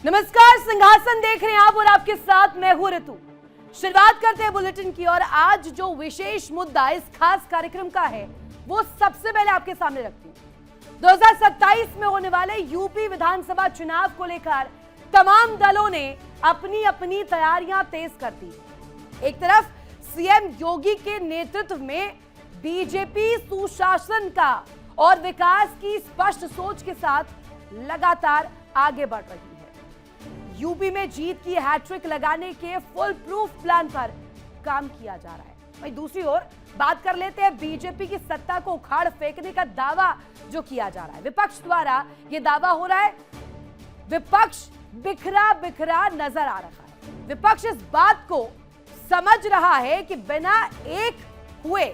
नमस्कार, सिंहासन देख रहे हैं आप और आपके साथ मैं हूं ऋतु। शुरुआत करते हैं बुलेटिन की और आज जो विशेष मुद्दा इस खास कार्यक्रम का है वो सबसे पहले आपके सामने रखती हूं। 2027 में होने वाले यूपी विधानसभा चुनाव को लेकर तमाम दलों ने अपनी अपनी तैयारियां तेज कर दी। एक तरफ सीएम योगी के नेतृत्व में बीजेपी सुशासन का और विकास की स्पष्ट सोच के साथ लगातार आगे बढ़ रही है। यूपी में जीत की हैट्रिक लगाने के फुल प्रूफ प्लान पर काम किया जा रहा है। वहीं दूसरी ओर बात कर लेते हैं बीजेपी की सत्ता को उखाड़ फेंकने का दावा जो किया जा रहा है। विपक्ष द्वारा यह दावा हो रहा है, विपक्ष बिखरा बिखरा नजर आ रहा है। विपक्ष इस बात को समझ रहा है कि बिना एक हुए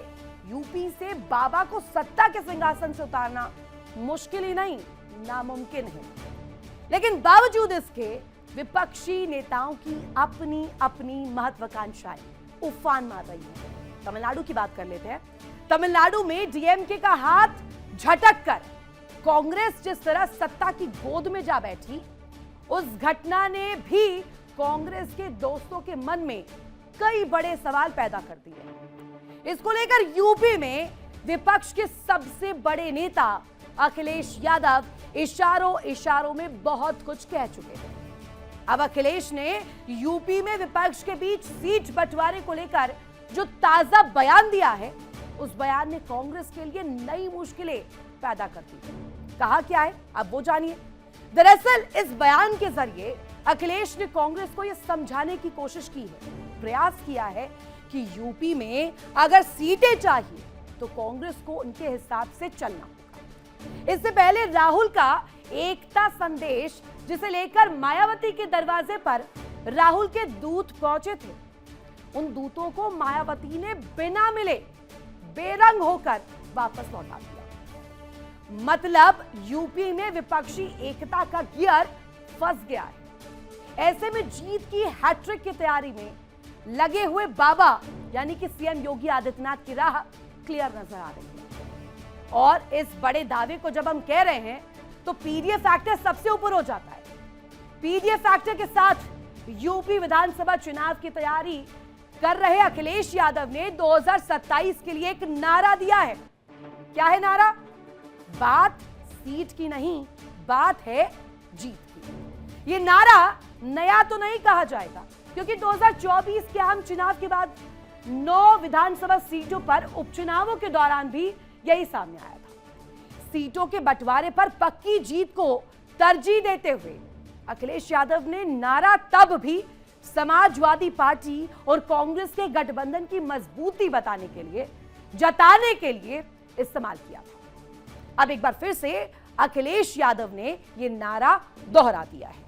यूपी से बाबा को सत्ता के सिंहासन से उतारना मुश्किल ही नहीं, नामुमकिन है। लेकिन बावजूद इसके विपक्षी नेताओं की अपनी अपनी महत्वाकांक्षाएं उफान मार रही है। तमिलनाडु की बात कर लेते हैं। तमिलनाडु में डीएमके का हाथ झटक कर कांग्रेस जिस तरह सत्ता की गोद में जा बैठी, उस घटना ने भी कांग्रेस के दोस्तों के मन में कई बड़े सवाल पैदा कर दिए। इसको लेकर यूपी में विपक्ष के सबसे बड़े नेता अखिलेश यादव इशारों इशारों में बहुत कुछ कह चुके हैं। अब अखिलेश ने यूपी में विपक्ष के बीच सीट बंटवारे को लेकर जो ताजा बयान दिया है, उस बयान ने कांग्रेस के लिए नई मुश्किलें पैदा कर दी। कहा क्या है अब वो जानिए। दरअसल इस बयान के जरिए अखिलेश ने कांग्रेस को यह समझाने की कोशिश की है, प्रयास किया है कि यूपी में अगर सीटें चाहिए तो कांग्रेस को उनके हिसाब से चलना होगा। इससे पहले राहुल का एकता संदेश जिसे लेकर मायावती के दरवाजे पर राहुल के दूत पहुंचे थे, उन दूतों को मायावती ने बिना मिले बेरंग होकर वापस लौटा दिया। मतलब यूपी में विपक्षी एकता का गियर फंस गया है। ऐसे में जीत की हैट्रिक की तैयारी में लगे हुए बाबा यानी कि सीएम योगी आदित्यनाथ की राह क्लियर नजर आ रही है। और इस बड़े दावे को जब हम कह रहे हैं तो पीडीए फैक्टर सबसे ऊपर हो जाता है। पीडीए फैक्टर के साथ यूपी विधानसभा चुनाव की तैयारी कर रहे अखिलेश यादव ने 2027 के लिए एक नारा दिया है। क्या है नारा? बात सीट की नहीं, बात है जीत की। ये नारा नया तो नहीं कहा जाएगा क्योंकि 2024 के आम चुनाव के बाद 9 विधानसभा सीटों पर उपचुनावों के दौरान भी यही सामने आया था। सीटों के बंटवारे पर पक्की जीत को तरजीह देते हुए अखिलेश यादव ने नारा तब भी समाजवादी पार्टी और कांग्रेस के गठबंधन की मजबूती बताने के लिए, जताने के लिए इस्तेमाल किया था। अब एक बार फिर से अखिलेश यादव ने यह नारा दोहरा दिया है।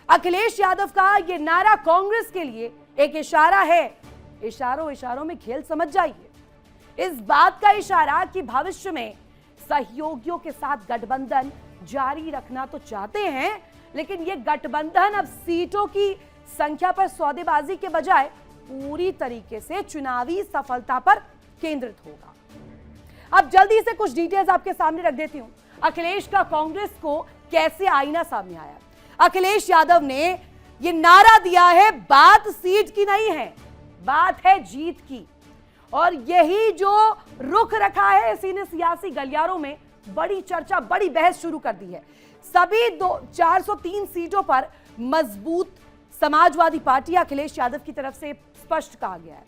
अखिलेश यादव का यह नारा कांग्रेस के लिए एक इशारा है। इशारों इशारों में खेल समझ जाइए। इस बात का इशारा कि भविष्य में सहयोगियों के साथ गठबंधन जारी रखना तो चाहते हैं, लेकिन यह गठबंधन अब सीटों की संख्या पर सौदेबाजी के बजाय पूरी तरीके से चुनावी सफलता पर केंद्रित होगा। अब जल्दी से कुछ डिटेल्स आपके सामने रख देती हूं। अखिलेश का कांग्रेस को कैसे आईना सामने आया। अखिलेश यादव ने यह नारा दिया है, बात सीट की नहीं है, बात है जीत की। और यही जो रुख रखा है, इसी ने सियासी गलियारों में बड़ी चर्चा, बड़ी बहस शुरू कर दी है। सभी 403 सीटों पर मजबूत समाजवादी पार्टी अखिलेश यादव की तरफ से स्पष्ट कहा गया है,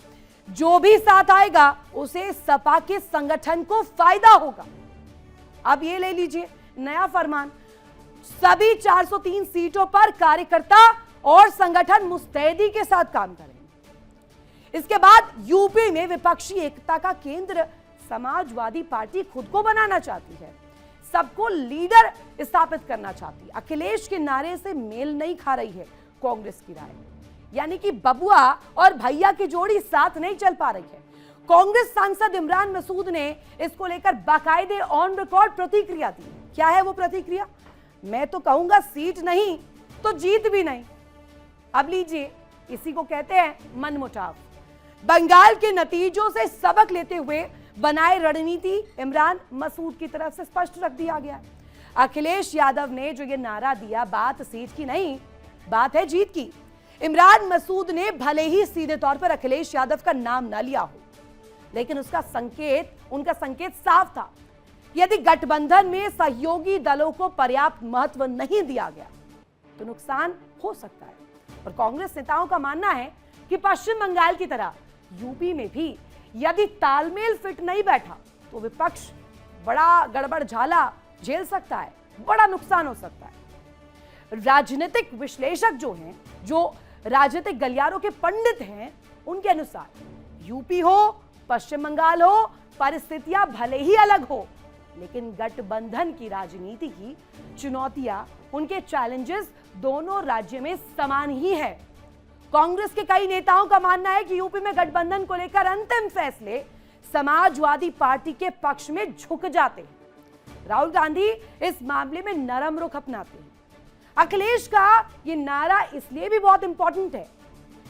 जो भी साथ आएगा उसे सपा के संगठन को फायदा होगा। अब ये ले लीजिए नया फरमान, सभी 403 सीटों पर कार्यकर्ता और संगठन मुस्तैदी के साथ काम करेंगे। इसके बाद यूपी में विपक्षी एकता का केंद्र समाजवादी पार्टी खुद को बनाना चाहती है, सबको लीडर स्थापित करना चाहती है। अखिलेश के नारे से मेल नहीं खा रही है कांग्रेस की राय, यानी कि बबुआ और भैया की जोड़ी साथ नहीं चल पा रही है। कांग्रेस सांसद इमरान मसूद ने इसको लेकर बाकायदे ऑन रिकॉर्ड प्रतिक्रिया दी। क्या है वो प्रतिक्रिया? मैं तो कहूंगा सीट नहीं तो जीत भी नहीं। अब लीजिए, इसी को कहते हैं मनमुटाव। बंगाल के नतीजों से सबक लेते हुए बनाए रणनीति इमरान मसूद की तरफ से स्पष्ट रख दिया गया है। अखिलेश यादव ने जो ये नारा दिया, बात सीट की नहीं, बात है जीत की। इमरान मसूद ने भले ही सीधे तौर पर अखिलेश यादव का नाम न लिया हो, लेकिन उनका संकेत साफ था। यदि गठबंधन में सहयोगी दलों को पर्याप्त महत्व नहीं दिया गया तो नुकसान हो सकता है। और कांग्रेस नेताओं का मानना है कि पश्चिम बंगाल की तरह यूपी में भी यदि तालमेल फिट नहीं बैठा तो विपक्ष बड़ा गड़बड़ झाला झेल सकता है, बड़ा नुकसान हो सकता है। राजनीतिक विश्लेषक जो हैं, जो राजनीतिक गलियारों के पंडित हैं, उनके अनुसार यूपी हो, पश्चिम बंगाल हो, परिस्थितियां भले ही अलग हो, लेकिन गठबंधन की राजनीति की चुनौतियां, उनके चैलेंजेस दोनों राज्य में समान ही है। कांग्रेस के कई नेताओं का मानना है कि यूपी में गठबंधन को लेकर अंतिम फैसले समाजवादी पार्टी के पक्ष में झुक जाते हैं। राहुल गांधी इस मामले में नरम रुख अपनाते हैं। अखिलेश का यह नारा इसलिए भी बहुत इंपॉर्टेंट है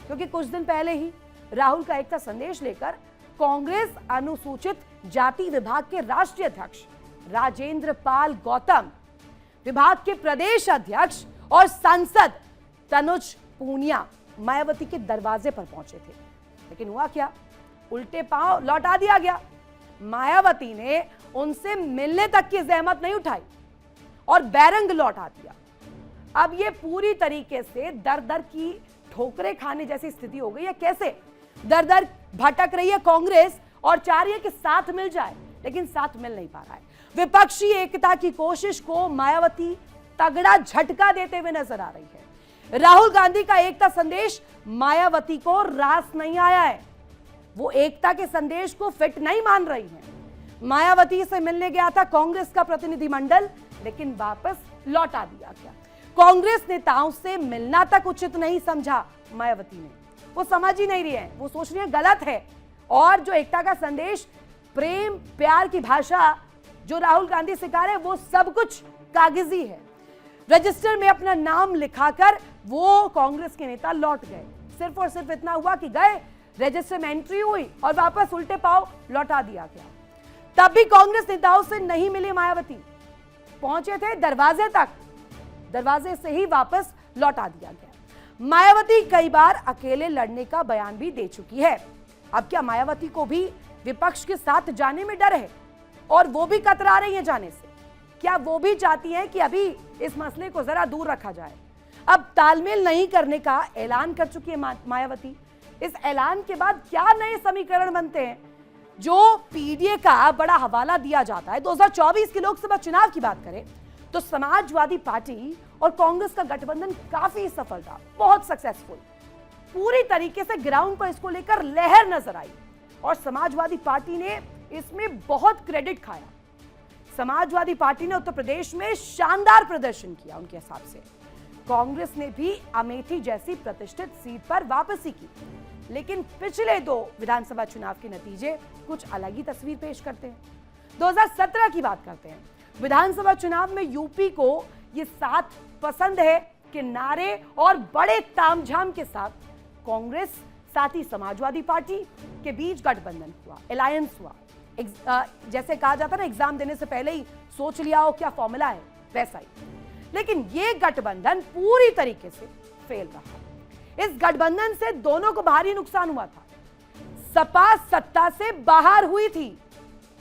क्योंकि कुछ दिन पहले ही राहुल का एकता संदेश लेकर कांग्रेस अनुसूचित जाति विभाग के राष्ट्रीय अध्यक्ष राजेंद्र पाल गौतम, विभाग के प्रदेश अध्यक्ष और सांसद तनुज पूनिया मायावती के दरवाजे पर पहुंचे थे। लेकिन हुआ क्या? उल्टे पांव लौटा दिया गया। मायावती ने उनसे मिलने तक की जहमत नहीं उठाई और बैरंग लौटा दिया। अब ये पूरी तरीके से दर दर की ठोकरें खाने जैसी स्थिति हो गई है। कैसे दर दर भटक रही है कांग्रेस और चाह रही है कि साथ मिल जाए, लेकिन साथ मिल नहीं पा रहा है। विपक्षी एकता की कोशिश को मायावती तगड़ा झटका देते हुए नजर आ रही है। राहुल गांधी का एकता संदेश मायावती को रास नहीं आया है। वो एकता के संदेश को फिट नहीं मान रही है। मायावती से मिलने गया था कांग्रेस का प्रतिनिधिमंडल, लेकिन वापस लौटा दिया गया। कांग्रेस नेताओं से मिलना तक उचित नहीं समझा मायावती ने। वो समझ ही नहीं रही है, वो सोच रही है गलत है। और जो एकता का संदेश, प्रेम प्यार की भाषा जो राहुल गांधी सिखा रहे हैं, वो सब कुछ कागजी है। रजिस्टर में अपना नाम लिखाकर वो कांग्रेस के नेता लौट गए। सिर्फ और सिर्फ इतना हुआ कि गए, रजिस्टर में एंट्री हुई और वापस उल्टे पांव लौटा दिया गया। तब भी कांग्रेस नेताओं से नहीं मिली मायावती, पहुंचे थे दरवाजे तक, दरवाजे से ही वापस लौटा दिया गया। मायावती कई बार अकेले लड़ने का बयान भी दे चुकी है। अब क्या मायावती को भी विपक्ष के साथ जाने में डर है और वो भी कतरा रही है जाने से? क्या वो भी चाहती हैं कि अभी इस मसले को जरा दूर रखा जाए? अब तालमेल नहीं करने का ऐलान कर चुकी है मायावती। इस ऐलान के बाद क्या नए समीकरण बनते हैं? जो पीडीए का बड़ा हवाला दिया जाता है, 2024 के लोकसभा चुनाव की बात करें तो समाजवादी पार्टी और कांग्रेस का गठबंधन काफी सफल था, बहुत सक्सेसफुल। पूरी तरीके से ग्राउंड पर इसको लेकर लहर नजर आई और समाजवादी पार्टी ने इसमें बहुत क्रेडिट खाया। समाजवादी पार्टी ने उत्तर प्रदेश में शानदार प्रदर्शन किया उनके हिसाब से। कांग्रेस ने भी अमेठी जैसी प्रतिष्ठित सीट पर वापसी की, लेकिन पिछले 2 विधानसभा चुनाव के नतीजे कुछ अलग ही तस्वीर पेश करते हैं। 2017 की बात करते हैं। विधानसभा चुनाव में यूपी को ये साथ पसंद है कि नारे और बड़े तामझाम के साथ कांग्रेस साथ ही समाजवादी पार्टी के बीच गठबंधन हुआ, अलायंस हुआ। जैसे कहा जाता है ना, एग्जाम देने से पहले ही सोच लिया हो क्या फॉर्मूला है, वैसा ही। लेकिन ये गठबंधन पूरी तरीके से फेल रहा। इस गठबंधन से दोनों को भारी नुकसान हुआ था। सपा सत्ता से बाहर हुई थी,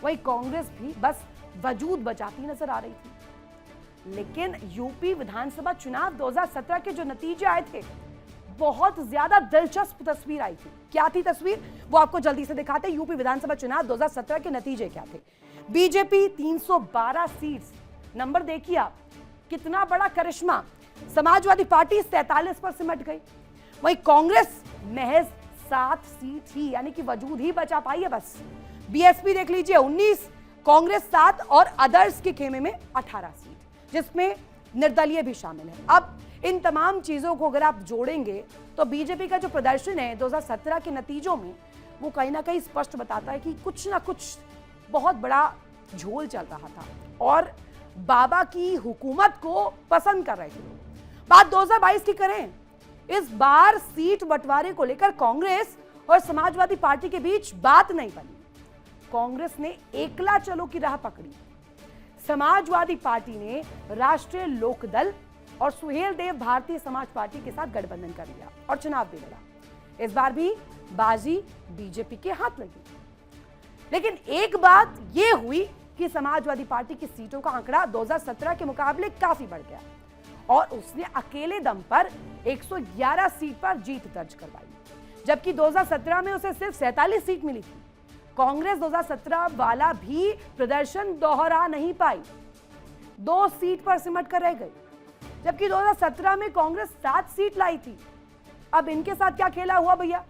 वही कांग्रेस भी बस वजूद बचाती नजर आ रही थी। लेकिन यूपी विधानसभा चुनाव 2017 के जो नतीजे आए थे, बहुत ज्यादा दिलचस्प तस्वीर आई थी। क्या थी तस्वीर, वो आपको जल्दी से दिखाते हैं। यूपी विधानसभा चुनाव 2017 के नतीजे क्या थे? बीजेपी 312 सीट्स, नंबर देखिए आप, कितना बड़ा करिश्मा। समाजवादी पार्टी 47 पर सिमट गई। वहीं कांग्रेस महज 7 सीट ही, यानी कि वजूद ही बचा पाई है बस। बीएसपी देख लीजिए 19, कांग्रेस 7 और अदर्स के खेमे में 18 सीट, जिसमें निर्दलीय भी शामिल है। अब इन तमाम चीजों को अगर आप जोड़ेंगे तो बीजेपी का जो प्रदर्शन है 2017 के नतीजों में, वो कहीं ना कहीं स्पष्ट बताता है कि कुछ ना कुछ बहुत बड़ा झोल चल रहा था और बाबा की हुकूमत को पसंद कर रहे थे लोग। बात 2022 की करें, इस बार सीट बंटवारे को लेकर कांग्रेस और समाजवादी पार्टी के बीच बात नहीं बनी। कांग्रेस ने एकला चलो की राह पकड़ी। समाजवादी पार्टी ने राष्ट्रीय लोकदल और सुहेल देव भारतीय समाज पार्टी के साथ गठबंधन कर लिया और चुनाव भी लड़ा। इस बार भी बाजी बीजेपी के हाथ लगी। लेकिन एक बात यह हुई कि समाजवादी पार्टी की सीटों का आंकड़ा 2017 के मुकाबले काफी बढ़ गया और उसने अकेले दम पर 111 सीट पर जीत दर्ज करवाई, जबकि 2017 में उसे सिर्फ 47 सीट मिली थी। कांग्रेस 2017 वाला भी प्रदर्शन दोहरा नहीं पाई, 2 सीट पर सिमट कर रह गई, जबकि 2017 में कांग्रेस 7 सीट लाई थी। अब इनके साथ क्या खेला हुआ भैया।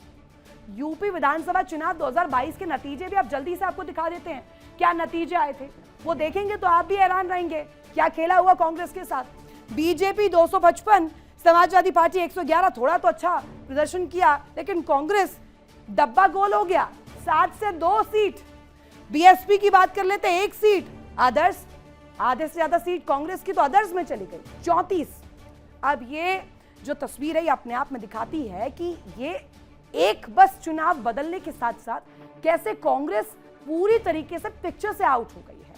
यूपी विधानसभा चुनाव 2022 के नतीजे भी अब जल्दी से आपको दिखा देते हैं, क्या नतीजे आए थे वो देखेंगे तो आप भी हैरान रहेंगे क्या खेला हुआ कांग्रेस के साथ। बीजेपी 255, समाजवादी पार्टी 111, थोड़ा तो अच्छा प्रदर्शन किया, लेकिन कांग्रेस डब्बा गोल हो गया, 7 से 2 सीट। बीएसपी की बात कर लेते हैं 1 सीट, अदर्स आधे से ज्यादा सीट कांग्रेस की तो अदर्स में चली गई, 34। अब ये जो तस्वीर है ये अपने आप में दिखाती है कि ये एक बस चुनाव बदलने के साथ साथ कैसे कांग्रेस पूरी तरीके से पिक्चर से आउट हो गई है।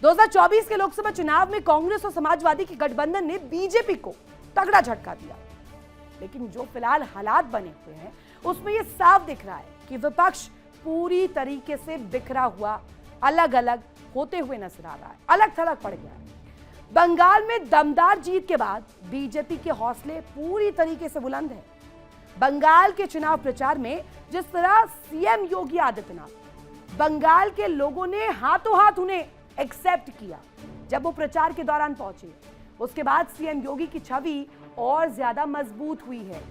2024 के लोकसभा चुनाव में कांग्रेस और समाजवादी के गठबंधन ने बीजेपी को तगड़ा झटका दिया, लेकिन जो फिलहाल हालात बने हुए हैं उसमें यह साफ दिख रहा है कि विपक्ष पूरी तरीके से बिखरा हुआ, अलग अलग होते हुए नजर आ रहा है, अलग थलग पड़ गया है। बंगाल में दमदार जीत के बाद बीजेपी के हौसले पूरी तरीके से बुलंद हैं। बंगाल के चुनाव प्रचार में जिस तरह सीएम योगी आदित्यनाथ बंगाल के लोगों ने हाथों हाथ उन्हें एक्सेप्ट किया जब वो प्रचार के दौरान पहुंचे, उसके बाद सीएम योगी की छवि और ज्यादा मजबूत हुई है।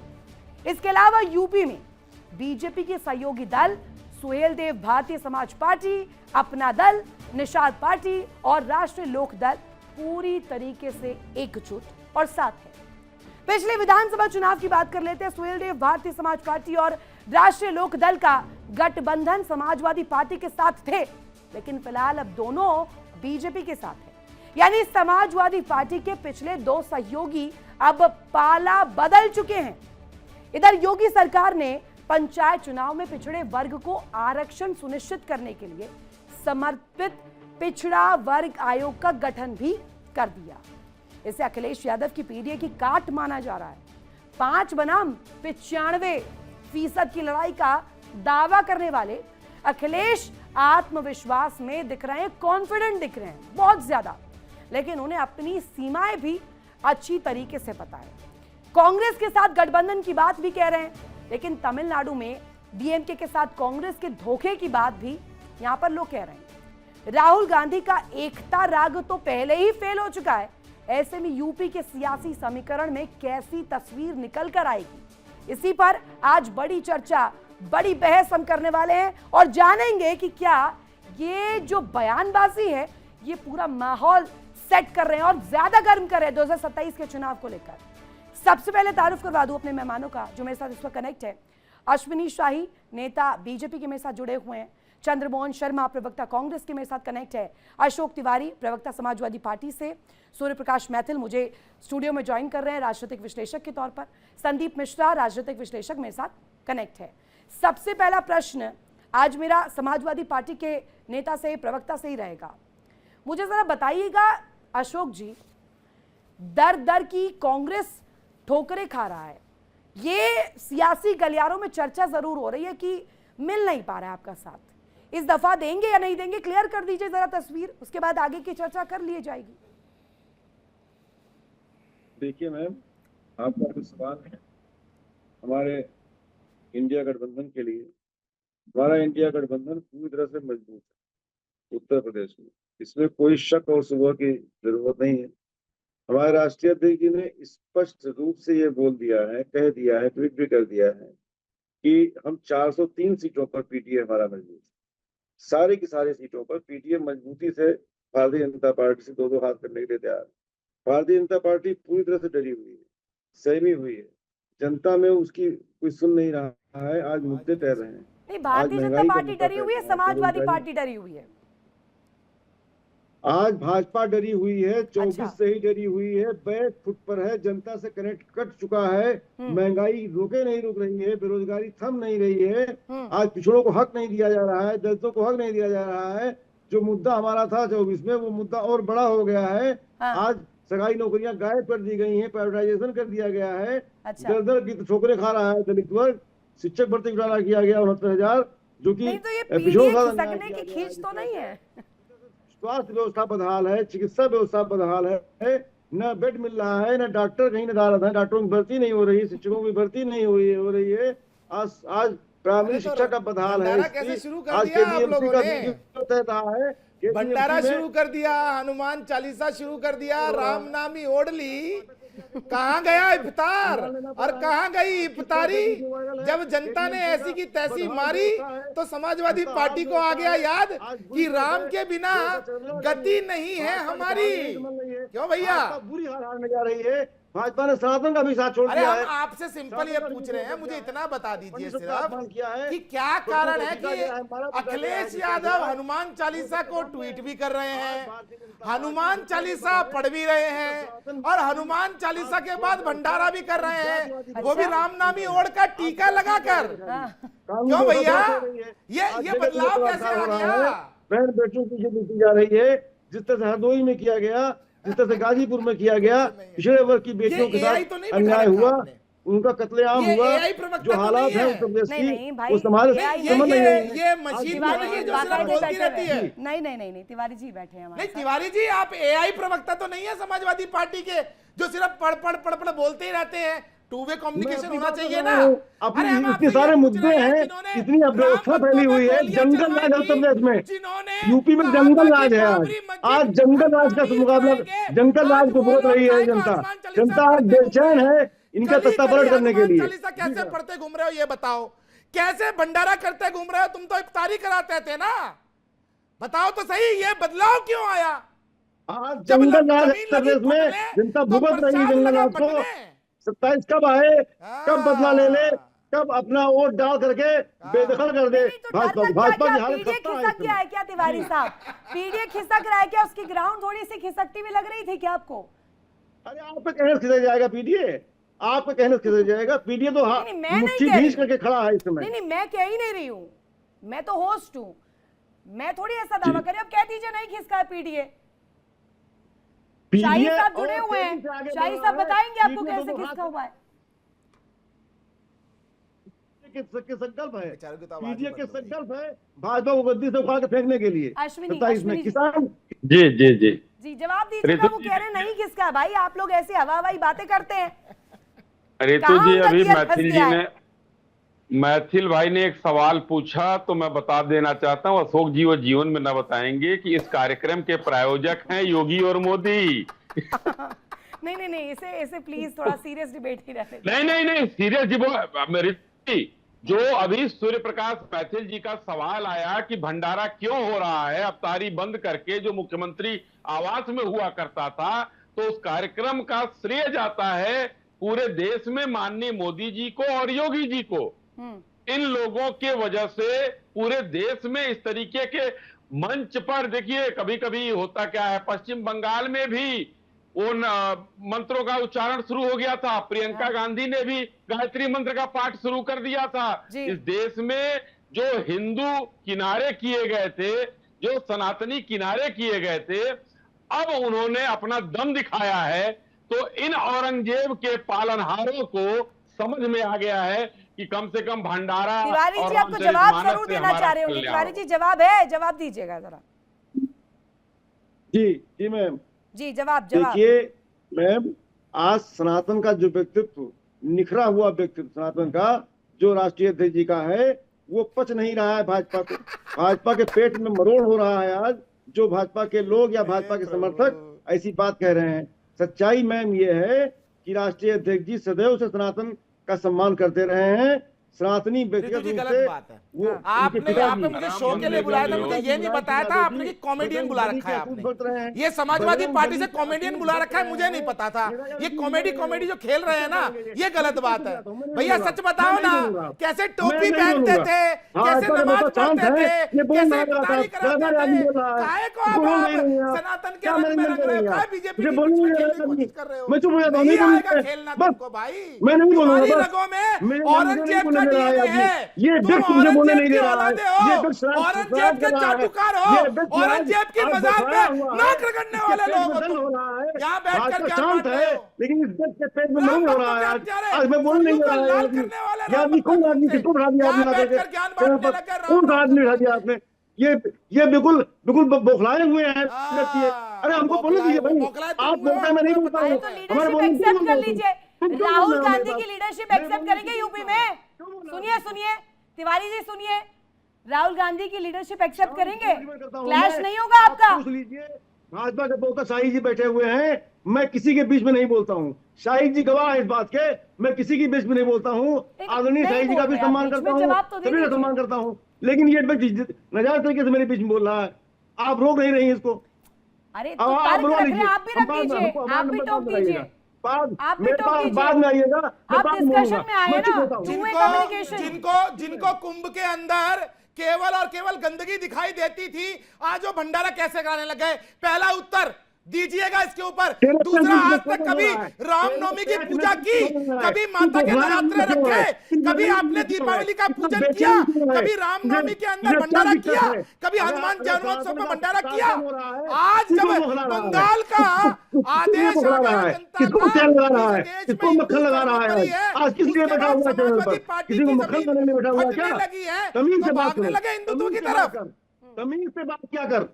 इसके अलावा यूपी में बीजेपी के सहयोगी दल सुहेल देव भारतीय समाज पार्टी, अपना दल, निषाद पार्टी और राष्ट्रीय लोकदल पूरी तरीके से एकजुट और साथ है। पिछले विधानसभा चुनाव की बात कर लेते हैं। सुहेल देव भारतीय समाज पार्टी और राष्ट्रीय लोकदल का गठबंधन समाजवादी पार्टी के साथ थे, लेकिन फिलहाल अब दोनों बीजेपी के साथ है। यानी समाजवादी पार्टी के पिछले 2 सहयोगी अब पाला बदल चुके हैं। इधर योगी सरकार ने पंचायत चुनाव में पिछड़े वर्ग को आरक्षण सुनिश्चित करने के लिए समर्पित पिछड़ा वर्ग आयोग का गठन भी कर दिया। इसे अखिलेश यादव की पीडीए की काट माना जा रहा है। 5 बनाम 95% की लड़ाई का दावा करने वाले अखिलेश आत्मविश्वास में दिख रहे हैं, कॉन्फिडेंट दिख रहे हैं बहुत ज्यादा, लेकिन उन्हें अपनी सीमाएं भी अच्छी तरीके से पता है। कांग्रेस के साथ गठबंधन की बात भी कह रहे हैं, लेकिन तमिलनाडु में डीएमके के साथ कांग्रेस के धोखे की बात भी यहां पर लोग कह रहे हैं। राहुल गांधी का एकता राग तो पहले ही फेल हो चुका है, ऐसे में यूपी के सियासी समीकरण में कैसी तस्वीर निकल कर आएगी, इसी पर आज बड़ी चर्चा, बड़ी बहस हम करने वाले हैं और जानेंगे कि क्या ये जो बयानबाजी है ये पूरा माहौल सेट कर रहे हैं और ज्यादा गर्म कर रहे हैं 2027 के चुनाव को लेकर। सबसे पहले तारुफ करवा दूं अपने मेहमानों का जो मेरे साथ इस वक्त कनेक्ट है। अश्विनी शाही, नेता बीजेपी के मेरे साथ जुड़े हुए हैं। चंद्रमोहन शर्मा, प्रवक्ता कांग्रेस के मेरे साथ कनेक्ट है। अशोक तिवारी, प्रवक्ता समाजवादी पार्टी से। सूर्य प्रकाश मैथिल मुझे स्टूडियो में ज्वाइन कर रहे हैं राजनीतिक विश्लेषक के तौर पर। संदीप मिश्रा, राजनीतिक विश्लेषक, मेरे साथ कनेक्ट है। सबसे पहला प्रश्न आज मेरा समाजवादी पार्टी के नेता से, प्रवक्ता से ही रहेगा। मुझे जरा बताइएगा अशोक जी, दर दर की कांग्रेस ठोकरें खा रहा है, ये सियासी गलियारों में चर्चा जरूर हो रही है कि मिल नहीं पा रहा है आपका साथ, इस दफा देंगे या नहीं देंगे, क्लियर कर दीजिए जरा तस्वीर, उसके बाद आगे की चर्चा कर ली जाएगी। देखिए मैम, आपका जो सवाल है हमारे इंडिया गठबंधन के लिए, हमारा इंडिया गठबंधन पूरी तरह से मजबूत है उत्तर प्रदेश में, इसमें कोई शक और शुबह की जरूरत नहीं है। हमारे राष्ट्रीय अध्यक्ष जी ने स्पष्ट रूप से ये बोल दिया है, कह दिया है, ट्वीट भी कर दिया है कि हम 403 सीटों पर पीटीए हमारा मजबूत है। सारी की सारी सीटों पर पीटीए मजबूती से भारतीय जनता पार्टी से 2-2 हाथ करने के लिए तैयार है। भारतीय जनता पार्टी पूरी तरह से डरी हुई है, सहमी हुई है, जनता में उसकी कोई सुन नहीं रहा है। आज मुद्दे तैर रहे हैं। नहीं, भारतीय जनता पार्टी डरी हुई है, समाजवादी पार्टी डरी हुई है। आज भाजपा डरी हुई है, 24 से ही डरी हुई है, बैक फुट पर है, जनता से कनेक्ट कट चुका है, महंगाई रुक रही है, बेरोजगारी थम नहीं रही है, आज पिछड़ों को हक नहीं दिया जा रहा है, दलितों को हक नहीं दिया जा रहा है, जो मुद्दा हमारा था 24 में, वो मुद्दा और बड़ा हो गया है। हाँ। आज सरकारी नौकरियां गायब कर दी गई हैं, प्राइवेटाइजेशन कर दिया गया है। अच्छा। दर दर की ठोकरें खा रहा है दलित वर्ग। शिक्षक भर्ती घोटाला किया गया 69,000, जो कि नहीं तो ये पिछड़ों पीडीए का खिसकने अन्याय की किया गया खींच तो है। नहीं है। स्वास्थ्य व्यवस्था बदहाल है, चिकित्सा व्यवस्था बदहाल है, न बेड मिल रहा है, न डॉक्टर कहीं नदारत है, डॉक्टरों की भर्ती नहीं हो रही है, शिक्षकों की भर्ती नहीं हो रही है। आज प्राइमरी अरे तो शिक्षा का बदहाल है भंडारा स्थिति। कैसे शुरू कर आज दिया आप केबीएमसी लोगों का ने? वीडियो तय रहा है, भंडारा KBMC में शुरू कर दिया, हनुमान चालीसा शुरू कर दिया, राम नामी ओढ़ ली। कहां गया इफ्तार और कहां गई इफ्तारी? जब जनता ने ऐसी की तैसी मारी तो समाजवादी पार्टी को आ गया याद कि राम के बिना गति नहीं है हमारी। क्यों भैया? बुरी हाल हारने जा रही है। भाजपा ने सनातन का भी साथ छोड़ अरे दिया हम है। आपसे सिंपल ये पूछ रहे हैं, मुझे इतना बता दीजिए सिर्फ किया है कि क्या कारण है कि अखिलेश यादव हनुमान चालीसा को ट्वीट भी कर रहे हैं, हनुमान चालीसा पढ़ भी रहे हैं और हनुमान चालीसा के बाद भंडारा भी कर रहे हैं, वो भी रामनामी ओढ़ का टीका लगाकर। क्यों भैया? ये बदलाव कैसे आ गया? बहन बेटियों की दी जा रही है, जिस तरह से हरदोई में किया गया, जिस तरह से गाजीपुर में किया गया, पिछड़े वर्ग की बेटियों के AI तो नहीं साथ बिठा अन्याय रखा हुआ, आपने। उनका कत्लेआम ये हुआ। AI प्रवक्ता जो तो हालात नहीं है है। उत्तर प्रदेश नहीं भाई, की, वो समाज समझ नहीं है। ये मशीन तो नहीं है जो सिर्फ बोलती रहती है। नहीं तिवारी जी बैठे हैं हमारे नहीं साथ। तिवारी जी, आप AI प्रवक्ता तो नहीं है समाजवादी पार्टी के, जो सिर्फ पढ़ बोलते ही रहते हैं। टू वे कम्युनिकेशन होना चाहिए ना। अरे हम इतने आपसे सारे ये पूछ मुद्दे रहे हैं, जिन्होंने इतनी अव्यवस्था राम फैली भक्तों हुई पे है, गोलियां जंगल चलवाई राज है उत्तर प्रदेश में। जिन्होंने यूपी में कहा जंगल था राज कि है आज। बाबरी मस्जिद आज जंगल राज का हम मुकाबला, गिराएंगे। जंगल राज आज को वो भुगत लोग रही है काय को जनता। हनुमान चालीसा जनता आज पढ़ते घूम बेचैन रहे है हैं। इनका कली तख्ता कली पलट करने के हनुमान लिए। चालीसा कैसे पढ़ते घूम रहे हो ये बताओ? कैसे भंडारा करते घूम रहे हो? तुम तो इफ्तारी कराते थे ना। बताओ तो सही, ये बदलाव क्यों आया? आज जब जंगल राज जमीन उत्तर लगी प्रदेश में फटने, जनता तो भुगत रही है प्रसाद जंगल लगा राज को। बंटने। 27 कब आए, कब बदला ले ले, कब अपना वोट डाल करके बेदखल कर दे नहीं तो डर भाजपा लगता है की क्या? हालत पीडीए खस्ता है खिसक इस गया समय। है क्या तिवारी साहब? पीडीए खिसक रहा है क्या? उसकी ग्राउंड थोड़ी सी खिसकती हुई लग रही थी क्या आपको? अरे आप पे कहने से खिसक जाएगा पीडीए, आप पे कहने से खिसक जाएगा। पीडीए तो नहीं, मैं नहीं मुट्ठी कह रही भींच करके खड़ा है इस समय। नहीं मैं कह ही नहीं रही हूँ, मैं तो होस्ट हूँ, मैं थोड़ी ऐसा दावा कर रही हूँ। अब कह दीजिए नहीं खिसका है पीडीए। शाही साहब जुड़े हुए हैं, शाही साहब बताएंगे आपको कैसे खिसका हुआ है। के संकल्प है, बेचारों की तो आवाज ही पीडीए के बंद हो गई। संकल्प है भाजपा को गद्दी से उखाड़ के फेंकने के लिए। अश्विनी 27 में जी। किसान जी जी जी जी जवाब दीजिएगा। वो कह रहे हैं नहीं खिसका है। भाई आप लोग ऐसे हवा हवाई बातें करते हैं। रितु कहाँ जी, उनका अभी गियर फंस मैथिल जी गया है? ने मैथिल भाई ने एक सवाल पूछा तो मैं बता देना चाहता हूँ, अशोक जी वो जीवन में न बताएंगे कि इस कार्यक्रम के प्रायोजक हैं योगी और मोदी। नहीं इसे प्लीज थोड़ा सीरियस डिबेट ही रहने दें। नहीं सीरियस जी, वो रितु जी, जो अभी सूर्य प्रकाश मैथिल जी का सवाल आया कि भंडारा क्यों हो रहा है अफ्तारी बंद करके, जो मुख्यमंत्री आवास में हुआ करता था, तो उस कार्यक्रम का श्रेय जाता है पूरे देश में माननीय मोदी जी को और योगी जी को। इन लोगों के वजह से पूरे देश में इस तरीके के मंच पर देखिए, कभी कभी होता क्या है, पश्चिम बंगाल में भी उन मंत्रों का उच्चारण शुरू हो गया था। प्रियंका गांधी ने भी गायत्री मंत्र का पाठ शुरू कर दिया था। इस देश में जो हिंदू किनारे किए गए थे, जो सनातनी किनारे किए गए थे, अब उन्होंने अपना दम दिखाया है। तो इन औरंगजेब के पालनहारों को समझ में आ गया है कि कम से कम भंडारा तिवारी और जी आपको जवाब रामचरितमानस जरूर से देना हमारा चाह रहे होंगे। कल्याण तिवारी हो। जी जवाब है, जवाब दीजिएगा जरा। जी मैम। जी जवाब देखिए मैम, आज सनातन का जो व्यक्तित्व, निखरा हुआ व्यक्तित्व सनातन का, जो राष्ट्रीय अध्यक्ष जी का है, वो पच नहीं रहा है भाजपा को। भाजपा के पेट में मरोड़ हो रहा है आज। जो भाजपा के लोग या भाजपा के समर्थक ऐसी बात कह रहे हैं, सच्चाई मैम ये है कि राष्ट्रीय अध्यक्ष जी सदैव से सनातन का सम्मान करते रहे हैं। सनातनी व्यक्तिगत रूप गलत से बात है। वो आपने यहाँ पे मुझे शो के लिए बुलाया था, मुझे ये नहीं बताया था आपने कि कॉमेडियन बुला रखा है आपने। ये समाजवादी पार्टी से कॉमेडियन बुला रखा है, मुझे नहीं पता था। ये कॉमेडी जो खेल रहे हैं ना, ये गलत बात है। भैया सच बताओ ना, कैसे टोपी पहनते थे, कैसे नमाज पढ़ते थे, कैसे इफ्तारी कराते थे, काहे को आप सनातन के रंग में रंग रहे हो, काहे बीजेपी की कोशिश कर रहे हो? नहीं आएगा खेलना तुमको भाई। मैं नहीं बोलूंगा, तुम्हारी बस। रगों में मैं औरंगजेब का नहीं दे रहा है आदमी। ये व्यक्ति मुझे बोलने नहीं दे रहा है। ये औरंगजेब के चाटुकार हो, औरंगजेब की मजाक पे नाक रगड़ने वाले लोग हो तुम। हो रहा है, यहाँ बैठकर क्या शांत बात है, है? लेकिन इस व्यक्ति के पेट में नहीं हो रहा है। आज मैं बोल नहीं रहा लाल है। करने वाले ये आदमी कौन आदमी, किसको बढ़ा दिया आपने? बैठकर ज्ञान बांटने लगे कौन सा आदमी बढ़ा दिया आपने? ये बिल्कुल बौखलाए हुए हैं व्यक्ति है। अरे हमको बोलने दीजिए भाई, आप बोलते हैं मैं नहीं बोलता हूँ। तो लीडरशिप एक्सेप्ट कर लीजिए। राहुल गांधी की लीडरशिप एक्सेप्ट करेंगे यूपी में? सुनिए सुनिए तिवारी जी, सुनिए, राहुल गांधी की लीडरशिप एक्सेप्ट करेंगे? क्लैश नहीं होगा आपका? पूछ लीजिए, भाजपा के बहुत शाही जी बैठे हुए हैं, मैं किसी के बीच में नहीं बोलता हूँ। शाही जी गवाह है इस बात के, मैं किसी के बीच में नहीं बोलता हूँ। आदरणीय शाही जी का भी सम्मान करता हूँ, सभी का सम्मान करता हूँ, लेकिन ये नाजायज तरीके से मेरे बीच में बोल रहा है। आप रोक नहीं रही इसको। अरे तो तर्क रख रहे हैं, आप भी रख दीजिए, आप भी टोक दीजिए, आप भी टोक दीजिए। बाद में आइएगा, आप डिस्कशन में आए ना, जिनको कुंभ के अंदर केवल और केवल गंदगी दिखाई देती थी, आज वो भंडारा कैसे कराने लग गए? पहला उत्तर दीजिएगा इसके ऊपर। दूसरा, आज तक कभी रामनवमी की पूजा की, कभी माता के नवरात्रे रखे, कभी आपने दीपावली का पूजन किया, कभी रामनवमी के अंदर भंडारा किया, कभी हनुमान जन्मोत्सव में भंडारा किया? आज जब बंगाल का आदेश आ गया किसको तेल लगा रहा है, किसको मक्खन लगा रहा है? आज किस लिए बैठा हुआ है चैनल पर? किसी को मक्खन लगाने में बैठा हुआ है क्या? लगी है, तमीज से तो बात भागने लगे हिंदुत्व की तरफ। तमीज से बात क्या कर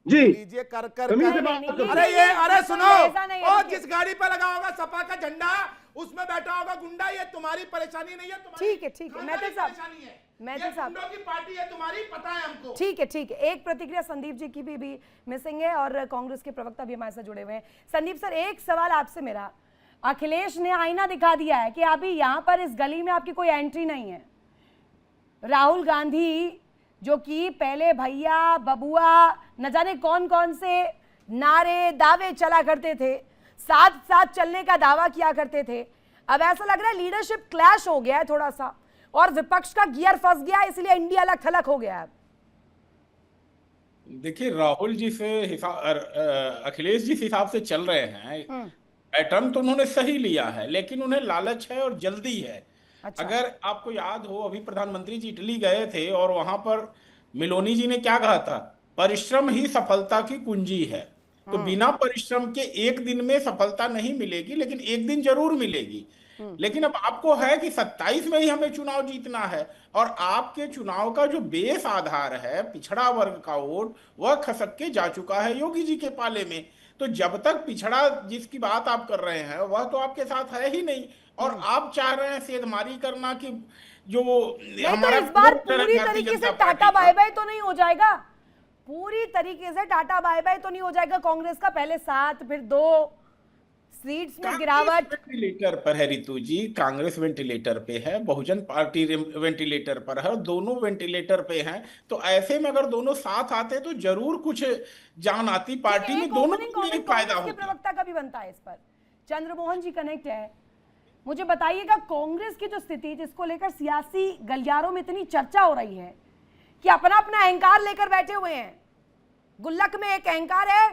जी, लीजिए कर अरे सुनो, और जिस गाड़ी पे लगा होगा सपा का झंडा, उसमें बैठा होगा गुंडा, ये तुम्हारी परेशानी नहीं है। ठीक है ठीक है, मैथिल साहब, मैथिल साहब, गुंडों की पार्टी है तुम्हारी, पता है हमको। ठीक है ठीक है, एक प्रतिक्रिया संदीप जी की भी मिसिंग है और कांग्रेस के प्रवक्ता भी हमारे साथ जुड़े हुए हैं। संदीप सर, एक सवाल आपसे मेरा, अखिलेश ने आईना दिखा दिया है कि अभी यहाँ पर इस गली में आपकी कोई एंट्री नहीं है। राहुल गांधी जो कि पहले भैया बबुआ न जाने कौन कौन से नारे दावे चला करते थे, साथ साथ चलने का दावा किया करते थे, अब ऐसा लग रहा है लीडरशिप क्लैश हो गया है थोड़ा सा और विपक्ष का गियर फंस गया है, इसलिए इंडिया अलग थलग हो गया है। देखिए, राहुल जी से अखिलेश जी हिसाब से चल रहे हैं, पैटर्न तो उन्होंने सही लिया है, लेकिन उन्हें लालच है और जल्दी है। अच्छा। अगर आपको याद हो, अभी प्रधानमंत्री जी इटली गए थे और वहां पर मिलोनी जी ने क्या कहा था? परिश्रम ही सफलता की कुंजी है। तो बिना परिश्रम के एक दिन में सफलता नहीं मिलेगी, लेकिन एक दिन जरूर मिलेगी। लेकिन अब आपको है कि 27 में ही हमें चुनाव जीतना है, और आपके चुनाव का जो बेस आधार है पिछड़ा वर्ग का वोट, वह खसक के जा चुका है योगी जी के पाले में। तो जब तक पिछड़ा जिसकी बात आप कर रहे हैं वह तो आपके साथ है ही नहीं, और आप चाह रहे हैं सेधमारी करना कि जो हमारा इस बार पूरी तरीके से टाटा बाय बाय तो नहीं हो जाएगा, पूरी तरीके से टाटा बाय बाय तो नहीं हो जाएगा कांग्रेस का? पहले 7 फिर 2 सीट्स में गिरावट वेंटिलेटर पर है रितु जी, कांग्रेस वेंटिलेटर पे है, बहुजन पार्टी वेंटिलेटर पर है, और दोनों वेंटिलेटर पे हैं। तो ऐसे में अगर दोनों साथ आते तो जरूर कुछ जान आती पार्टी में, दोनों को एक फायदा होता। प्रवक्ता का भी बनता है इस पर। चंद्रमोहन जी कनेक्ट है, मुझे बताइएगा कांग्रेस की जो स्थिति जिसको लेकर सियासी गलियारों में इतनी चर्चा हो रही है कि अपना अपना अहंकार लेकर बैठे हुए हैं, गुल्लक में एक अहंकार है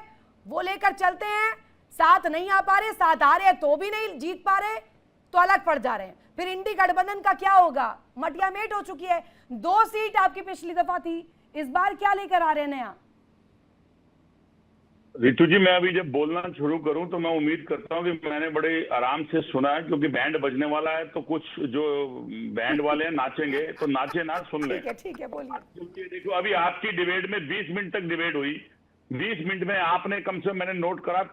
वो लेकर चलते हैं, साथ नहीं आ पा रहे, साथ आ रहे तो भी नहीं जीत पा रहे तो अलग पड़ जा रहे हैं। फिर इंडी गठबंधन का क्या होगा? मटिया मेट हो चुकी है, 2 सीट आपकी पिछली दफा थी, इस बार क्या लेकर आ रहे हैं नया? रितु जी, मैं अभी जब बोलना शुरू करूं तो मैं उम्मीद करता हूं कि मैंने बड़े आराम से सुना है, क्योंकि बैंड बजने वाला है तो कुछ जो बैंड वाले हैं नाचेंगे तो नाचे ना, सुन लें। ठीक है बोलिए। क्योंकि देखो, अभी आपकी डिबेट में 20 मिनट तक डिबेट हुई, 20 मिनट में आपने कम से कम, मैंने नोट करा,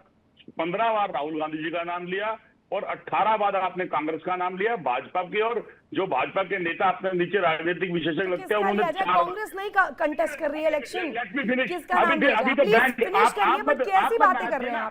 15 बार राहुल गांधी जी का नाम लिया और 18 बार आपने कांग्रेस का नाम लिया, भाजपा की, और जो भाजपा के नेता अपने नीचे राजनीतिक विशेषज्ञ लगते हैं उन्होंने कांग्रेस नहीं कंटेस्ट कर रही है इलेक्शन, किसका नाम अभी तो कैसी बातें कर रहे हैं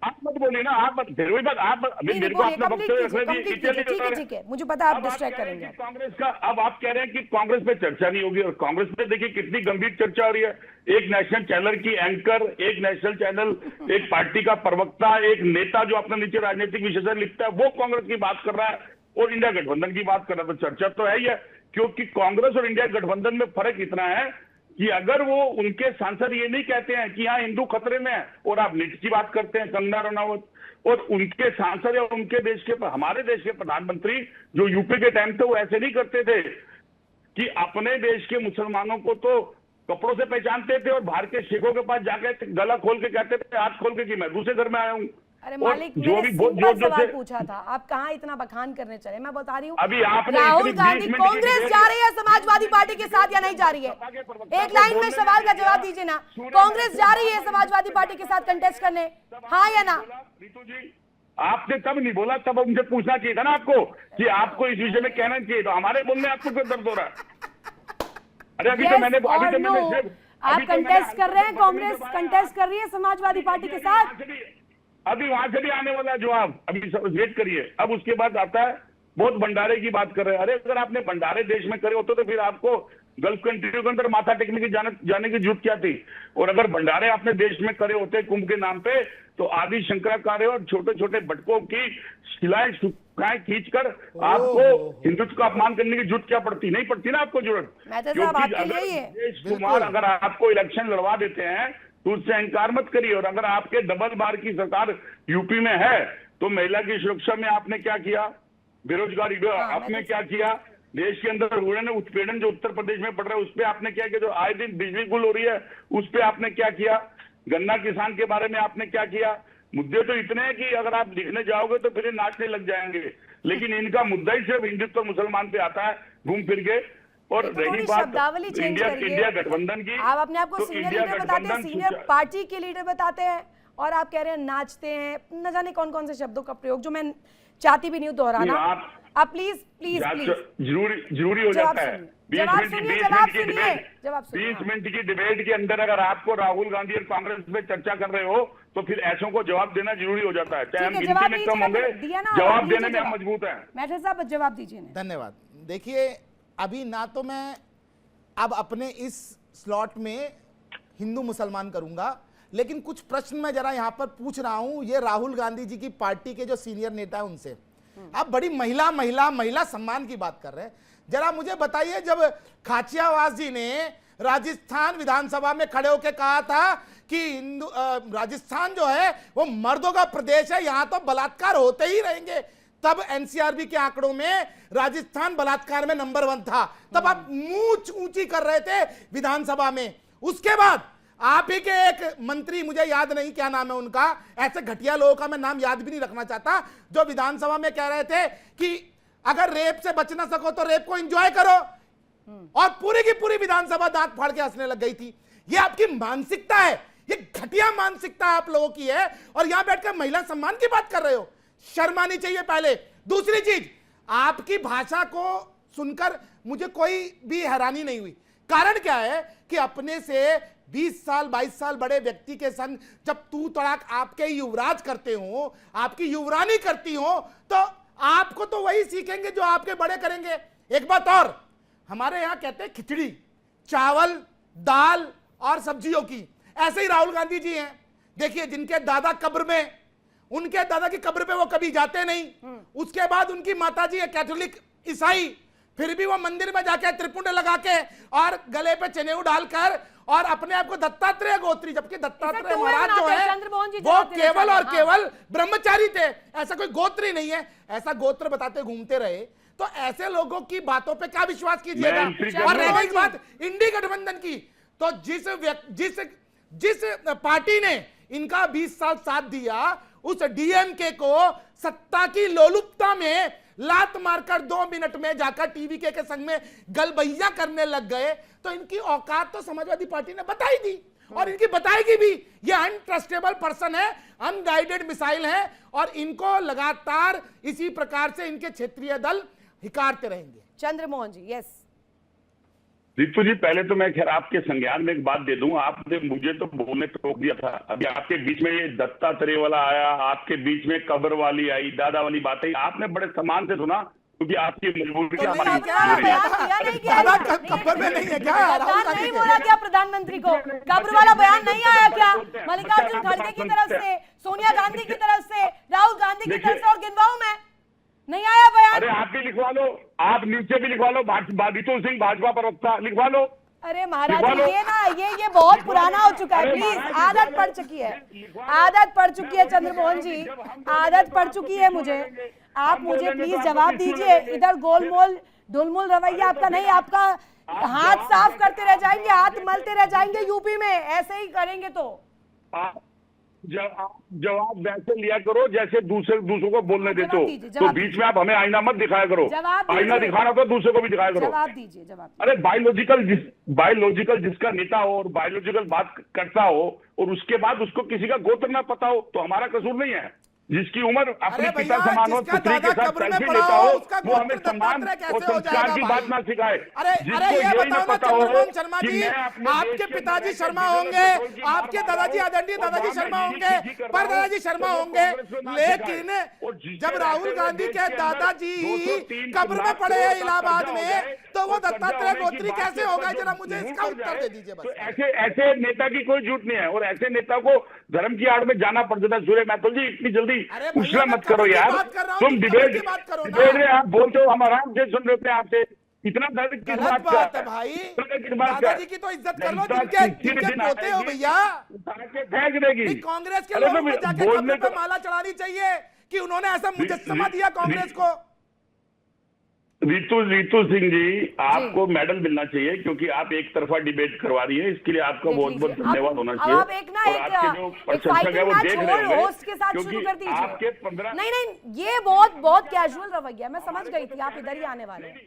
आप मत बोलिए ना, आप मत, फिर वही बात, आप अभी मेरे को अपना वक्तव्य रखने दीजिए। ठीक है, मुझे पता है आप डिस्ट्रैक्ट करेंगे कांग्रेस का। अब आप कह रहे हैं कि कांग्रेस पे चर्चा नहीं होगी, और कांग्रेस पे देखिए कितनी गंभीर चर्चा हो रही है। एक नेशनल चैनल की एंकर, एक नेशनल चैनल, एक पार्टी का प्रवक्ता, एक नेता जो अपने नीचे राजनीतिक विशेषज्ञ लिखता है, वो कांग्रेस की बात कर रहा है और इंडिया गठबंधन की बात कर रहा है, तो चर्चा तो है ही है। क्योंकि कांग्रेस और इंडिया गठबंधन में फर्क इतना है, कि अगर वो उनके सांसद ये नहीं कहते हैं कि हाँ हिंदू खतरे में है, और आप नीट की बात करते हैं कंगना रनावत, और उनके सांसद या उनके देश के, हमारे देश के प्रधानमंत्री जो यूपी के टाइम थे वो ऐसे नहीं करते थे कि अपने देश के मुसलमानों को तो कपड़ों से पहचानते थे और बाहर के सिखों के पास जाके गला खोल के कहते थे, हाथ खोल के कि मैं दूसरे घर में आया हूँ। अरे और मालिक, जो मैंने भी बहुत सिंपल जोर सवाल से पूछा था, आप कहाँ इतना बखान करने चले। मैं बता रही हूँ, अभी आपने राहुल इतनी गांधी 20 मिनट की कांग्रेस डिबेट जा रही है समाजवादी पार्टी के साथ या नहीं जा रही है? एक लाइन में सवाल का जवाब दीजिए ना। कांग्रेस जा रही है समाजवादी पार्टी के साथ कंटेस्ट करने, हाँ या ना? रीतू जी, आपने तब नहीं बोला, तब मुझे पूछना चाहिए था ना आपको कि आपको इस विषय में कहना चाहिए, तो हमारे बोलने आपको क्यों दर्द हो रहा है? अरे अभी तो मैंने आप कंटेस्ट कर रहे हैं, कांग्रेस कंटेस्ट कर रही है समाजवादी पार्टी के साथ। अभी वहां से भी आने वाला जवाब, अभी वेट करिए। अब उसके बाद आता है, बहुत भंडारे की बात कर रहे हैं। अरे अगर आपने भंडारे देश में करे होते तो फिर आपको गल्फ कंट्रियों के अंदर माथा टेकने की जाने की जरूरत क्या थी? और अगर भंडारे आपने देश में करे होते कुंभ के नाम पे, तो आदि शंकराचार्य और छोटे छोटे भटकों की शिलाएं सुखाएं खींचकर आपको हिंदुत्व का अपमान करने की जरूरत क्या पड़ती? नहीं पड़ती ना आपको जरूरत। क्योंकि अगर कुमार अगर आपको इलेक्शन लड़वा देते हैं तो उससे अहंकार मत करिए। और अगर आपके डबल बार की सरकार यूपी में है तो महिला की सुरक्षा में आपने क्या किया? बेरोजगारी आपने क्या किया? देश के अंदर उत्पीड़न जो उत्तर प्रदेश में बढ़ रहा है उस पर आपने क्या किया? जो आए दिन बिजली गुल हो रही है उस पर आपने क्या किया? गन्ना किसान के बारे में आपने क्या किया? मुद्दे तो इतने हैं कि अगर आप लिखने जाओगे तो फिर नाचने लग जाएंगे, लेकिन इनका मुद्दा ही सिर्फ हिंदुत्व मुसलमान पे आता है घूम फिर के। और रही बात इंडिया गठबंधन की, आप अपने आप को सीनियर लीडर बताते हैं, सीनियर पार्टी के लीडर बताते हैं, और आप कह रहे हैं नाचते हैं, न जाने कौन कौन से शब्दों का प्रयोग जो मैं चाहती भी नहीं हूँ दोहराना। आप प्लीज प्लीज प्लीज जरूरी हो जाता है। 20 मिनट की डिबेट के अंदर अगर आपको राहुल गांधी और कांग्रेस में चर्चा कर रहे हो तो फिर ऐसों को जवाब देना जरूरी हो जाता है, चाहे हम गिनती में कम होंगे, जवाब देने में हम मजबूत हैं। मैटर साहब जवाब दीजिए। धन्यवाद। देखिए, अभी ना तो मैं अब अपने इस स्लॉट में हिंदू मुसलमान करूंगा, लेकिन कुछ प्रश्न मैं जरा यहां पर पूछ रहा हूं ये राहुल गांधी जी की पार्टी के जो सीनियर नेता है उनसे। आप बड़ी महिला महिला महिला सम्मान की बात कर रहे हैं, जरा मुझे बताइए, जब खाचियावास जी ने राजस्थान विधानसभा में खड़े होकर कहा था कि हिंदू राजस्थान जो है वो मर्दों का प्रदेश है, यहां तो बलात्कार होते ही रहेंगे, तब एनसीआरबी के आंकड़ों में राजस्थान बलात्कार में नंबर 1 था, तब आप मूंछ ऊंची कर रहे थे विधानसभा में। उसके बाद आप ही के एक मंत्री, मुझे याद नहीं क्या नाम है उनका, ऐसे घटिया लोगों का मैं नाम याद भी नहीं रखना चाहता, जो विधानसभा में कह रहे थे कि अगर रेप से बच ना सको तो रेप को एंजॉय करो, और पूरी की पूरी विधानसभा दांत फाड़ के हंसने लग गई थी। ये आपकी मानसिकता है, ये घटिया मानसिकता आप लोगों की है, और यहां बैठकर महिला सम्मान की बात कर रहे हो, शर्म आनी चाहिए पहले। दूसरी चीज, आपकी भाषा को सुनकर मुझे कोई भी हैरानी नहीं हुई। कारण क्या है कि अपने से 20 साल 22 साल बड़े व्यक्ति के संग जब तू तड़ाक आपके युवराज करते हो, आपकी युवरानी करती हो, तो आपको तो वही सीखेंगे जो आपके बड़े करेंगे। एक बात और, हमारे यहां कहते हैं खिचड़ी, चावल, दाल और सब्जियों की, ऐसे ही राहुल गांधी जी हैं। देखिए, जिनके दादा कब्र में, उनके दादा की कब्र पे वो कभी जाते नहीं, उसके बाद उनकी माताजी है कैथोलिक ईसाई, फिर भी वो मंदिर में जाके त्रिपुंड लगा के और गले पे चनेऊ डालकर और अपने आप को दत्तात्रेय गोत्री, जबकि दत्तात्रेय महाराज जो है वो केवल और केवल ब्रह्मचारी थे, ऐसा कोई गोत्र ही नहीं है, ऐसा गोत्र बताते घूमते रहे। तो ऐसे लोगों की बातों पे क्या विश्वास कीजिएगा। और रह गई बात इंडी गठबंधन की, तो जिस पार्टी ने इनका 20 साल साथ दिया, उस डीएमके को सत्ता की लोलुपता में लात मारकर 2 मिनट में जाकर टीवी के संग में गलबैया करने लग गए, तो इनकी औकात तो समाजवादी पार्टी ने बताई दी, और इनकी बताएगी भी। ये अनट्रस्टेबल पर्सन है, अनगाइडेड मिसाइल है, और इनको लगातार इसी प्रकार से इनके क्षेत्रीय दल हिकारते रहेंगे। चंद्रमोहन जी, यस। रितु जी, पहले तो मैं खैर आपके संज्ञान में एक बात दे दूं, आपने मुझे तो बोलने तो रोक दिया था। अभी आपके बीच में ये दत्तात्रेय वाला आया, आपके बीच में कब्र वाली आई, दादा वाली बात आई, आपने बड़े सम्मान से सुना, क्योंकि आपकी मजबूरी से हमारी कब्र में नहीं है क्या? नहीं बोला क्या प्रधानमंत्री को? कब्र वाला बयान नहीं आया क्या? मल्लिकार्जुन खड़गे की तरफ से, सोनिया गांधी की तरफ से, राहुल गांधी की तरफ से, और गिनवाऊं मैं, नहीं आया बयान? अरे आप भी लिखवा लो, आप नीचे भी लिखवा लो, रितु सिंह भाजपा प्रवक्ता लिखवा लो। अरे महाराज जी, ये ना ये बहुत पुराना हो चुका है, प्लीज। आदत पड़ चुकी है, आदत पड़ चुकी है चंद्रमोहन जी, आदत पड़ चुकी है मुझे। आप मुझे प्लीज जवाब दीजिए। इधर गोलमोल डुलमुल रवैया आपका नहीं, आपका हाथ साफ करते रह जाएंगे, हाथ मलते रह जाएंगे यूपी में, ऐसे ही करेंगे तो। जवाब वैसे लिया करो जैसे दूसरों को बोलने देते हो। तो बीच में आप हमें आईना मत दिखाया करो। आईना दिखाना तो दूसरे को भी दिखाया करो। जवाब दीजिए, जवाब। अरे बायोलॉजिकल जिसका नेता हो और बायोलॉजिकल बात करता हो और उसके बाद उसको किसी का गोत्र ना पता हो तो हमारा कसूर नहीं है। जिसकी उम्र अपने पिता समान हो, पुत्री के साथ सेल्फी लेता हो, वो हमें सम्मान और संस्कार की बात ना सिखाए। अरे ये बताओ ना चंद्रमोहन शर्मा जी, आपके पिताजी शर्मा होंगे, आपके दादाजी आदरणीय दादाजी शर्मा होंगे, पर दादाजी शर्मा होंगे, लेकिन जब राहुल गांधी के दादाजी कब्र में पड़े हैं इलाहाबाद में, तो वो दत्तात्रेय गोत्री कैसे होगा? जरा मुझे इसका उत्तर दे दीजिए बस। ऐसे नेता की कोई झूठ नहीं है और ऐसे नेता को धर्म की आड़ में जाना पड़ जाता है। सूर्य मैथुर जी, इतनी जल्दी उछला मत करो यार। तुम डिबेट में आप बोलते हो, हम आराम से सुन रहे थे आपसे। इतना दर्द किस बात का भाई? दादाजी की तो इज्जत कर लो, जिनके पोते हो भैया। फेंक देगी कांग्रेस के लोगों को जाके कब्र पे माला चढ़ानी चाहिए कि उन्होंने ऐसा मुजस्समा दिया कांग्रेस को। रितु सिंह जी, आपको मेडल मिलना चाहिए क्योंकि आप एक तरफा डिबेट करवा रही है, इसके लिए आपका बहुत बहुत धन्यवाद होना चाहिए। आप एक ना एक प्रशंसक है वो देख रहे होंगे, होस्ट के साथ शुरू कर दीजिए। आपके 15 नहीं, ये बहुत कैजुअल रवैया, मैं समझ गई थी आप इधर ही आने वाले हैं।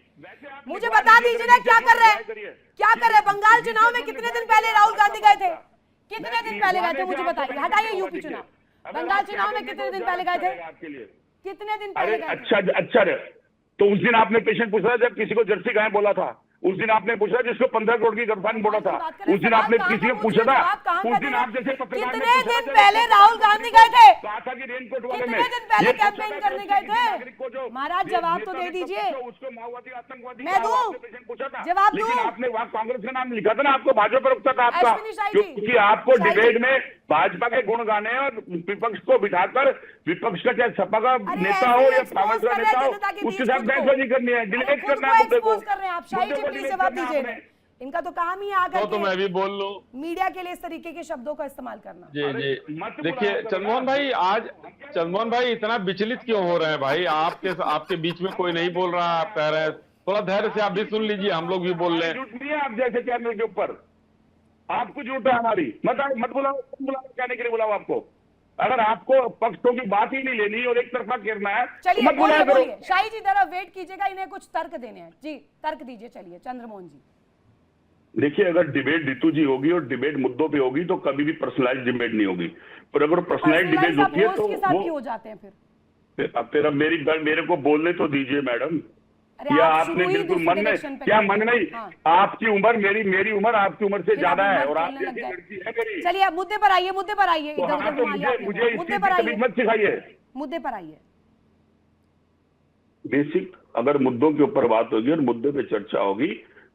मुझे बता दीजिए ना क्या कर रहे हैं? बंगाल चुनाव में कितने दिन पहले राहुल गांधी गए थे? कितने दिन पहले गए थे मुझे बताइए। हटाइए यूपी चुनाव, बंगाल चुनाव में कितने दिन पहले गए थे? कितने दिन पहले? अच्छा, तो उस दिन आपने पेशेंट पूछा जब किसी को जर्सी गाय बोला था, उस दिन आपने पूछा जिसको 15 करोड़ की गर्लफ्रेंड बोला था, उस दिन आपने किसी को पूछा था? उस दिन आप जैसे कितने दिन पहले राहुल गांधी गए थे? कहा था कि रेनकोट वाले में कितने दिन पहले कैंपेन करने गए थे? महाराज जवाब तो दे दीजिए। उसको माओवादी आतंकवादी मैं दूं पेशेंट पूछा था, जवाब दूं? लेकिन आपने वहां कांग्रेस का नाम लिखा था ना, आपको भाजपा पर रुकता था आपका, क्योंकि आपको डिबेट में भाजपा के गुण गाने और विपक्ष को बिठाकर, विपक्ष का चाहे सपा का नेता हो या कांग्रेस का नेता हो, उसके साथ बहसबाजी करनी है, डिलेट करना है मुद्दे को। आप शाही जी प्लीज जवाब दीजिए। इनका तो काम ही आकर तो मैं भी बोल लूं, मीडिया के लिए इस तरीके के शब्दों का इस्तेमाल करना। जी देखिए चंद्रमोहन भाई इतना विचलित क्यों हो रहे हैं भाई? आपके बीच में कोई नहीं बोल रहा, आप कह रहे हैं थोड़ा धैर्य से आप भी सुन लीजिए, हम लोग भी बोल रहे हैं। आप जैसे चैनल के ऊपर आपको झूठ है हमारी, मत बुलाओ कहने के लिए बुलाओ आपको। अगर आपको पक्षों की बात ही नहीं लेनी और एक तरफा गिरना है, चलिए बोलिए। शाही जी जरा वेट कीजिएगा, इन्हें कुछ तर्क देने हैं। जी तर्क दीजिए। चलिए चंद्रमोहन जी। देखिए, अगर डिबेट रितु जी होगी और डिबेट मुद्दों पे होगी तो कभी भी पर्सनलाइज डिबेट नहीं होगी, पर अगर पर्सनलाइज डिबेट होती है तो वो हो जाते हैं फिर मेरे को बोलने तो दीजिए मैडम। या आपने बिल्कुल मन में क्या मन नहीं? आपकी उम्र मेरी उम्र आपकी उम्र से ज्यादा है और आप जैसी लड़की है मेरी। चलिए अब मुद्दे पर आइए, मुद्दे पर आइए। मुझे मुद्दे पर आइए, मत सिखाइए। मुद्दे पर आइए। बेसिक अगर मुद्दों के ऊपर बात होगी और मुद्दे पे चर्चा होगी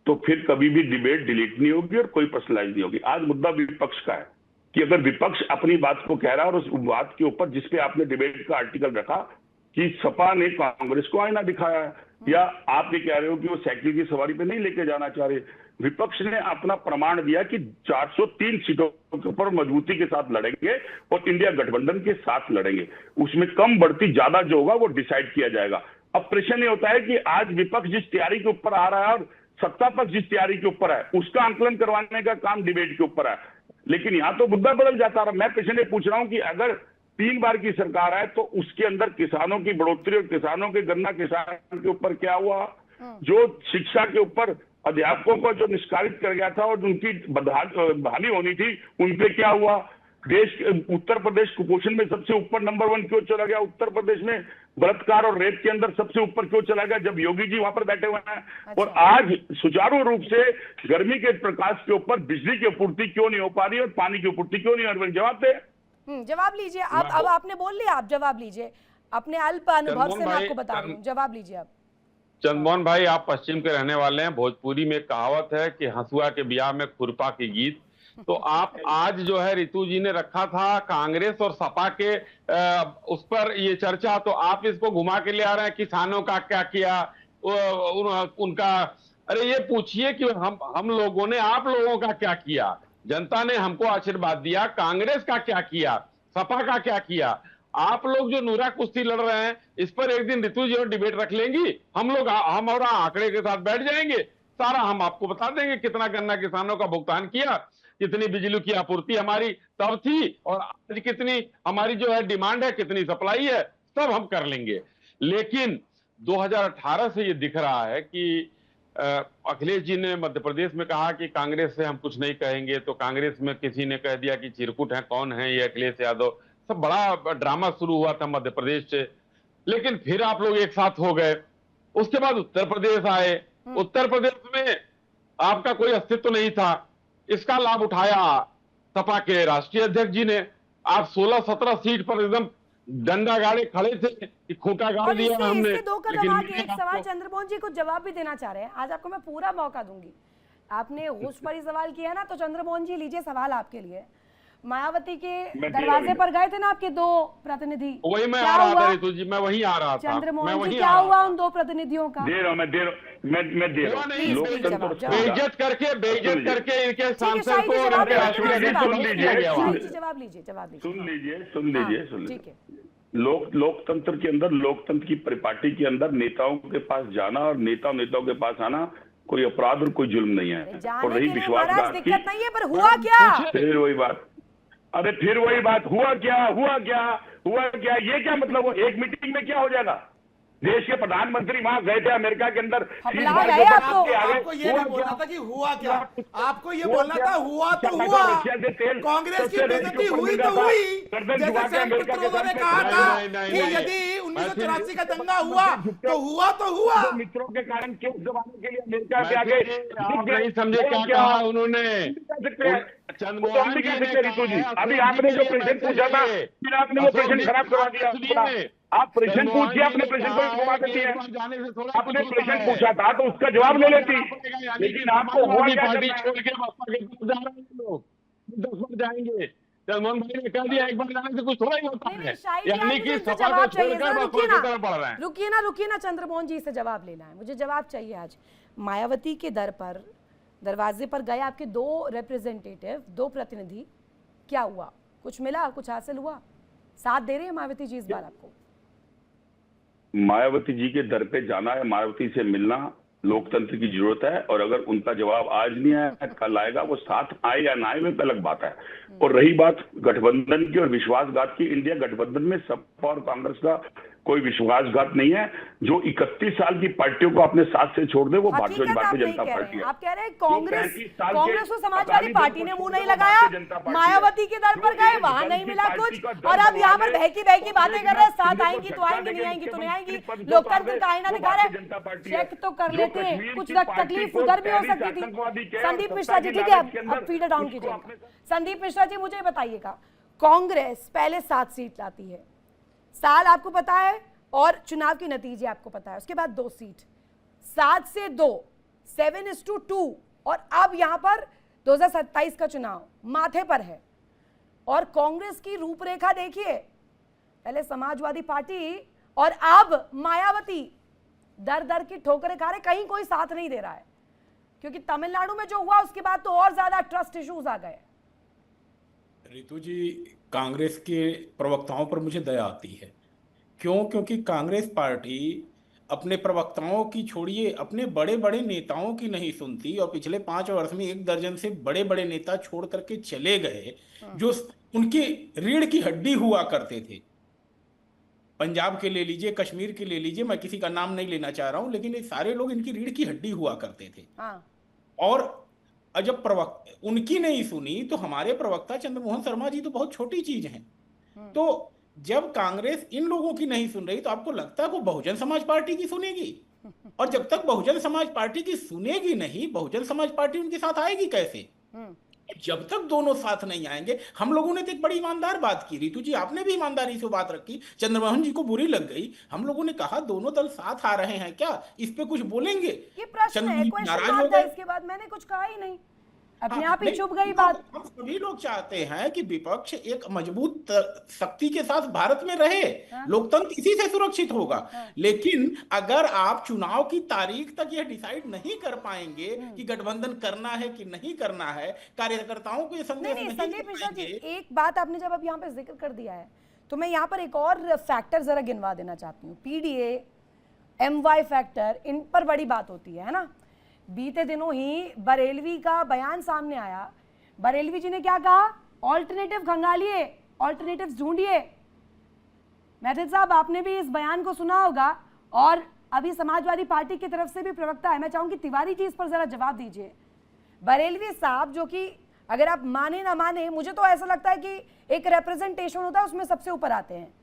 तो फिर कभी भी डिबेट डिलीट नहीं होगी और कोई पर्सनलाइज नहीं होगी। आज मुद्दा विपक्ष का है कि अगर विपक्ष अपनी बात को कह रहा है और उस बात के ऊपर जिसपे आपने डिबेट का आर्टिकल रखा कि सपा ने कांग्रेस को आईना दिखाया है, या आप ये कह रहे हो कि वो साइकिल की सवारी पे नहीं लेके जाना चाह रहे, विपक्ष ने अपना प्रमाण दिया कि 403 सीटों के ऊपर मजबूती के साथ लड़ेंगे और इंडिया गठबंधन के साथ लड़ेंगे। उसमें कम बढ़ती ज्यादा जो होगा वो डिसाइड किया जाएगा। अब प्रश्न ये होता है कि आज विपक्ष जिस तैयारी के ऊपर आ रहा है और सत्ता पक्ष जिस तैयारी के ऊपर है उसका आंकलन करवाने का काम डिबेट के ऊपर है, लेकिन यहाँ तो मुद्दा बदल जाता है। मैं प्रश्न ये पूछ रहा हूँ कि अगर 3 बार की सरकार है तो उसके अंदर किसानों की बढ़ोतरी और किसानों के गन्ना किसान के ऊपर क्या हुआ? जो शिक्षा के ऊपर अध्यापकों को जो निष्कासित कर गया था और उनकी बहाली होनी थी उन पे क्या हुआ? उत्तर प्रदेश कुपोषण में सबसे ऊपर नंबर 1 क्यों चला गया? उत्तर प्रदेश में बलात्कार और रेप के अंदर सबसे ऊपर क्यों चला गया जब योगी जी वहां पर बैठे हुए हैं? और आज सुचारू रूप से गर्मी के प्रकाश के ऊपर बिजली की आपूर्ति क्यों नहीं हो पा रही और पानी की आपूर्ति क्यों नहीं हो रही? जवाब दे। जवाब लीजिए आप। अब आपने बोल लिया, आप जवाब लीजिए। अपने अल्प अनुभव से मैं आपको बता दूं, जवाब लीजिए आप। चंद्रमोहन भाई, आप पश्चिम के रहने वाले हैं। भोजपुरी में कहावत है कि हंसुआ के ब्याह में खुरपा की गीत। तो आप आज जो है रितु जी ने रखा था कांग्रेस और सपा के उस पर ये चर्चा, तो आप इसको घुमा के ले आ रहे हैं किसानों का क्या किया, उनका अरे ये पूछिए कि हम लोगों ने आप लोगों का क्या किया, जनता ने हमको आशीर्वाद दिया, कांग्रेस का क्या किया, सपा का क्या किया। आप लोग जो नूरा कुश्ती लड़ रहे हैं, इस पर एक दिन ऋतु जी और डिबेट रख लेंगी, हम और आंकड़े के साथ बैठ जाएंगे, सारा हम आपको बता देंगे कितना गन्ना किसानों का भुगतान किया, कितनी बिजली की आपूर्ति हमारी तब थी और आज कितनी हमारी जो है डिमांड है, कितनी सप्लाई है, सब हम कर लेंगे। लेकिन 2018 से ये दिख रहा है कि अखिलेश जी ने मध्य प्रदेश में कहा कि कांग्रेस से हम कुछ नहीं कहेंगे, तो कांग्रेस में किसी ने कह दिया कि चिरकुट है, कौन है ये अखिलेश यादव, सब बड़ा ड्रामा शुरू हुआ था मध्य प्रदेश से। लेकिन फिर आप लोग एक साथ हो गए, उसके बाद उत्तर प्रदेश आए, उत्तर प्रदेश में आपका कोई अस्तित्व नहीं था, इसका लाभ उठाया सपा के राष्ट्रीय अध्यक्ष जी ने। आप 16-17 सीट पर एकदम डंडा गाड़े खड़े थे कि खूंटा गाड़ दिया हमने। इसके दो कदम आगे एक सवाल चंद्रमोहन जी को जवाब भी देना चाह रहे हैं, आज आपको मैं पूरा मौका दूंगी। आपने होस्ट पर ही सवाल किया ना, तो चंद्रमोहन जी लीजिए सवाल आपके लिए। मायावती के दरवाजे पर गए थे ना आपके दो प्रतिनिधि, वही मैं आ रहा था ऋतु जी, मैं वहीं आ रहा था। चंद्रमोहन जी क्या हुआ उन दो प्रतिनिधियों का? दे रहा हूं, मैं दे रहा हूं। लोकतंत्र बेइज्जत करके इनके सांसद को जवाब लीजिए। सुन लीजिए। लोकतंत्र के अंदर, लोकतंत्र की परिपाटी के अंदर नेताओं के पास जाना और नेताओं के पास आना कोई अपराध और कोई जुल्म नहीं है। और रही विश्वासघात की, दिक्कत नहीं है, पर हुआ क्या? फिर वही बात, हुआ क्या? ये क्या मतलब? वो एक मीटिंग में क्या हो जाएगा? देश के प्रधानमंत्री वहां गए थे अमेरिका के अंदर, आपको ये नहीं बोलना था कि हुआ क्या, आपको ये बोलना था हुआ तो हुआ, कांग्रेस की बेइज्जती हुई तो हुई। जैसे संयुक्त पुत्रों ने कहा था कि यदि 1984 का दंगा हुआ तो हुआ। मित्रों के कारण केस दबाने के लिए अमेरिका के आगे नहीं समझे क्या कहा उन्होंने। चंद्रमोहन जी, अभी आपने जो प्रश्न पूछा था, फिर आपने वो प्रश्न खराब करवा दिया। आप प्रश्न पूछिए, अपने प्रश्न को घुमा देती है। आपने प्रश्न पूछा था तो उसका जवाब ले लेती, लेकिन आपको हुआ क्या करना है? छोड़ के बसपा के पास जा रहे हैं लोग, 10 बार जाएंगे। चंद्रमोहन भाई ने कह दिया एक बार जाने से कुछ थोड़ा ही होता है, यानी कि सपा को छोड़कर बसपा की तरफ बढ़ रहे हैं। रुकिए ना चंद्रमोहन जी से जवाब लेना है, मुझे जवाब चाहिए। आज मायावती के दरवाजे पर गए आपके दो रिप्रेजेंटेटिव, दो प्रतिनिधि, क्या हुआ? कुछ मिला, कुछ हासिल हुआ? साथ दे रही है मायावती जी इस बार आपको? मायावती जी के दर पे जाना है, मायावती से मिलना लोकतंत्र की जरूरत है। और अगर उनका जवाब आज नहीं आया, कल आएगा। वो साथ आए या ना आए वो अलग बात है। और रही बात गठबंधन की और विश्वासघात की, इंडिया गठबंधन में सपा और कांग्रेस का कोई विश्वासघात नहीं है। जो 31 साल की पार्टियों को अपने साथ से छोड़ दे वो भारतीय जनता पार्टी है। आप कह रहे हैं कांग्रेस को समाजवादी पार्टी ने मुंह नहीं लगाया, मायावती के दर पर गए, वहां नहीं मिला कुछ, और अब यहाँ पर बहकी बातें कर रहे हैं, साथ आएंगी तो आएंगी, नहीं आएंगी तो नहीं आएंगी। लोकतंत्र का आईना दिखा रहे, चेक तो कर लेते हैं, कुछ तकलीफ उधर भी हो सकती थी। संदीप मिश्रा जी, ठीक है, अब फीडर डाउन कीजिए। संदीप मिश्रा जी, मुझे बताइएगा, कांग्रेस पहले 7 सीट लाती है, साल आपको पता है और चुनाव के नतीजे आपको पता है, उसके बाद 2 सीट, 7 से 2, 7:2, और अब यहां पर 2027 का चुनाव माथे पर है। और कांग्रेस की रूपरेखा देखिए, पहले समाजवादी पार्टी और अब मायावती दर की ठोकरें खा रहे, कहीं कोई साथ नहीं दे रहा है, क्योंकि तमिलनाडु में जो हुआ उसके बाद तो और ज्यादा ट्रस्ट इश्यूज आ गए। रितु जी, कांग्रेस के प्रवक्ताओं पर मुझे दया आती है। क्यों? क्योंकि कांग्रेस पार्टी अपने प्रवक्ताओं की छोड़िए, अपने बड़े बड़े नेताओं की नहीं सुनती, और पिछले 5 वर्ष में 1 दर्जन से बड़े बड़े नेता छोड़ करके चले गए जो उनकी रीढ़ की हड्डी हुआ करते थे। पंजाब के ले लीजिए, कश्मीर के ले लीजिए, मैं किसी का नाम नहीं लेना चाह रहा हूं, लेकिन ये सारे लोग इनकी रीढ़ की हड्डी हुआ करते थे। और जब प्रवक्ता उनकी नहीं सुनी तो हमारे प्रवक्ता चंद्रमोहन शर्मा जी तो बहुत छोटी चीज हैं। तो जब कांग्रेस इन लोगों की नहीं सुन रही तो आपको लगता है वो बहुजन समाज पार्टी की सुनेगी? और जब तक बहुजन समाज पार्टी की सुनेगी नहीं, बहुजन समाज पार्टी उनके साथ आएगी कैसे? जब तक दोनों साथ नहीं आएंगे। हम लोगों ने तो एक बड़ी ईमानदार बात की, रितु जी आपने भी ईमानदारी से बात रखी, चंद्रमोहन जी को बुरी लग गई। हम लोगों ने कहा दोनों दल साथ आ रहे हैं, क्या इस पे कुछ बोलेंगे? ये प्रश्न है, नाराज हो गए। इसके बाद मैंने कुछ कहा ही नहीं। अपने आप ही नहीं, चुप गई बात। हम सभी लोग चाहते हैं कि विपक्ष एक मजबूत शक्ति के साथ भारत में रहे, लोकतंत्र इसी से सुरक्षित होगा। लेकिन अगर आप चुनाव की तारीख तक यह डिसाइड नहीं कर पाएंगे कि गठबंधन करना है कि नहीं करना है, कार्यकर्ताओं को ये संदेश नहीं नहीं संदीप दे मिश्रा जी, पाएंगे। एक बात आपने जब अब यहाँ पे जिक्र कर दिया है तो मैं यहाँ पर एक और फैक्टर जरा गिनवा देना चाहती हूँ। पीडीए, MY फैक्टर, इन पर बड़ी बात होती है ना। बीते दिनों ही बरेलवी का बयान सामने आया। बरेलवी जी ने क्या कहा? ऑल्टरनेटिव खंगालिए, ऑल्टरनेटिव ढूंढिए। मैथिल साहब, आपने भी इस बयान को सुना होगा और अभी समाजवादी पार्टी की तरफ से भी प्रवक्ता है, मैं चाहूंगी तिवारी जी इस पर जरा जवाब दीजिए। बरेलवी साहब, जो कि अगर आप माने ना माने, मुझे तो ऐसा लगता है कि एक रिप्रेजेंटेशन होता है उसमें सबसे ऊपर आते हैं।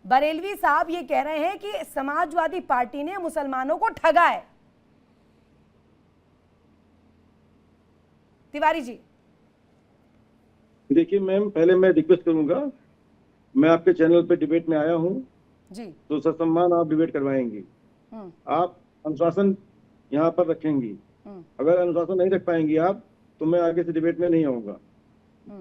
बरेलवी साहब ये कह रहे हैं कि समाजवादी पार्टी ने मुसलमानों को ठगा है। तिवारी जी, देखिए मैम, पहले मैं रिक्वेस्ट करूंगा, मैं आपके चैनल पे डिबेट में आया हूँ जी, तो ससम्मान आप डिबेट करवाएंगी, आप अनुशासन यहाँ पर रखेंगी। अगर अनुशासन नहीं रख पाएंगी आप तो मैं आगे से डिबेट में नहीं आऊंगा।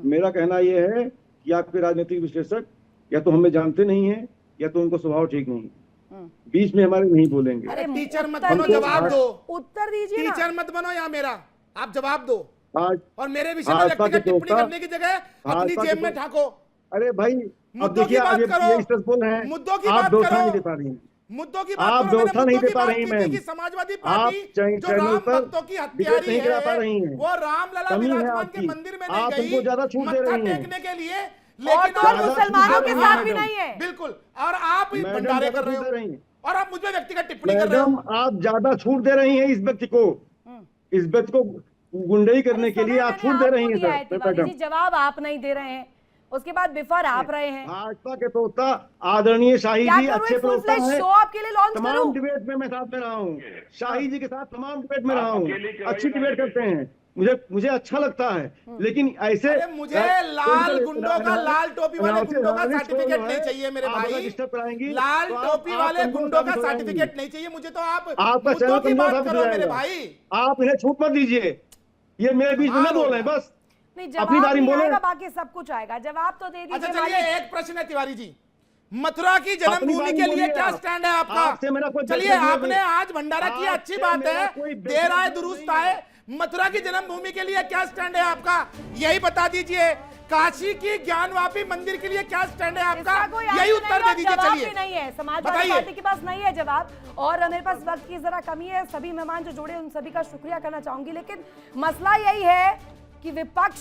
मेरा कहना यह है कि आपके राजनीतिक विश्लेषक या तो हमें जानते नहीं है या तो उनको स्वभाव ठीक नहीं है, बीच में हमारे नहीं बोलेंगे। अरे टीचर मत उत्तर बनो, दीजिए, जवाब दो। उत्तर दीजिए ना। टीचर मत बनो यहाँ मेरा, आप जवाब दो। आज और मेरे विषय में भाजपा व्यक्तिगत के टिप्पणी प्रवक्ता- करने की जगह अपनी भाजपा के जेब में ठाको। अरे भाई, अब मुद्दों की देखिए बात आप ये करो। स्ट्रेसफुल है, मुद्दों की आप बात व्यवस्था करो। नहीं दे पा रही हैं। मुद्दों की आप बात करो। मैंने व्यवस्था नहीं मुद्दों दे की पा बात रही की थी मैम। कि समाजवादी आप पार्टी जो चैनल राम पर भक्तों की डिबेट हत्यारी नहीं करा पा है, रही हैं। वो रामलला कमी है विराजमान के आपकी। मंदिर में आप नहीं उनको गई ज्यादा छूट दे मत्था रही हैं। टेकने के लिए। और तो और मुसलमानों के साथ भी नहीं है। बिल्कुल, और आप ही मैडम, भंडारे ज्यादा कर रहे छूट दे रही हो हैं। और आप मुझ पे व्यक्तिगत टिप्पणी कर रहे मैडम, हो। आप ज्यादा छूट दे रही हैं इस व्यक्ति को, इस व्यक्ति को गुंडई करने के लिए आप छूट दे रही हैं सर। तिवारी जी, जवाब आप नहीं दे रहे हैं, उसके बाद बिफर आप रहे हैं। भाजपा के प्रवक्ता आदरणीय शाही क्या जी करूं, अच्छे एक फुल प्रवक्ता फ्लैश हैं। शो आपके लिए लॉन्च तमाम करूं? डिबेट में मैं साथ में रहा हूँ, शाही जी के साथ तमाम डिबेट में आप रहा हूँ, अकेले करवाइए अच्छी ना डिबेट करते हैं, मुझे अच्छा लगता है। लेकिन ऐसे अरे मुझे लाल गुंडों का, लाल टोपी वाले गुंडों का सर्टिफिकेट नहीं चाहिए मेरे भाई। लाल टोपी वाले गुंडों का सर्टिफिकेट नहीं चाहिए मुझे, तो आप आपका मुद्दों चैनल की कमजोर बात साबित करो हो मेरे जाएगा। भाई। आप इन्हें छूट मत दीजिए, ये मेरे बीच में न बोले बस। नहीं, अपनी जवाब बारी नहीं बोले। आएगा, बाकी सब कुछ आएगा। जवाब तो दे अच्छा दीजिए। चलिए, एक प्रश्न है तिवारी जी, मथुरा की जन्मभूमि बारी के लिए बोलिए क्या आप। स्टैंड है आपसे मेरा आपका? कोई चलिए, व्यक्तिगत आपने नहीं। आज भंडारा किया, अच्छी आपसे बात मेरा है, कोई देर आए व्यक्तिगत दुरुस्त नहीं आए। है। मथुरा की जन्मभूमि के लिए क्या स्टैंड है आपका, यही बता दीजिए। काशी की ज्ञानवापी मंदिर के लिए क्या स्टैंड है आपका, इसका कोई यही आंसर उत्तर नहीं दे दीजिए। और जवाब चलिए भी नहीं है, समाजवादी बताइए। पार्टी के पास नहीं है जवाब, और मेरे पास वक्त की जरा कमी है। सभी मेहमान जो जुड़े उन सभी का शुक्रिया करना चाहूंगी, लेकिन मसला यही है कि विपक्ष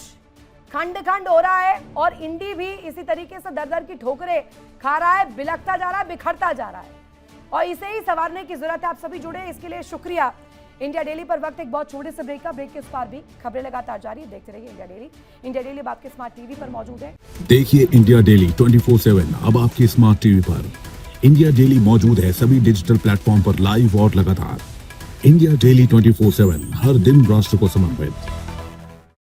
खंड खंड हो रहा है और इंडी भी इसी तरीके से दर दर की ठोकरें खा रहा है, बिलखता जा रहा है, बिखरता जा रहा है, और इसे ही संवारने की जरूरत है। आप सभी जुड़े, इसके लिए शुक्रिया। इंडिया डेली पर वक्त एक बहुत छोटे से ब्रेक का, ब्रेक के उस पार भी खबरें लगातार जारी है। देखते रहिए इंडिया डेली। इंडिया डेली अब आपके स्मार्ट टीवी पर मौजूद है। देखिए इंडिया डेली 24/7 अब आपकी स्मार्ट टीवी पर। इंडिया डेली मौजूद है सभी डिजिटल प्लेटफॉर्म पर लाइव और लगातार। इंडिया डेली 24/7 हर दिन राष्ट्र को समर्पित।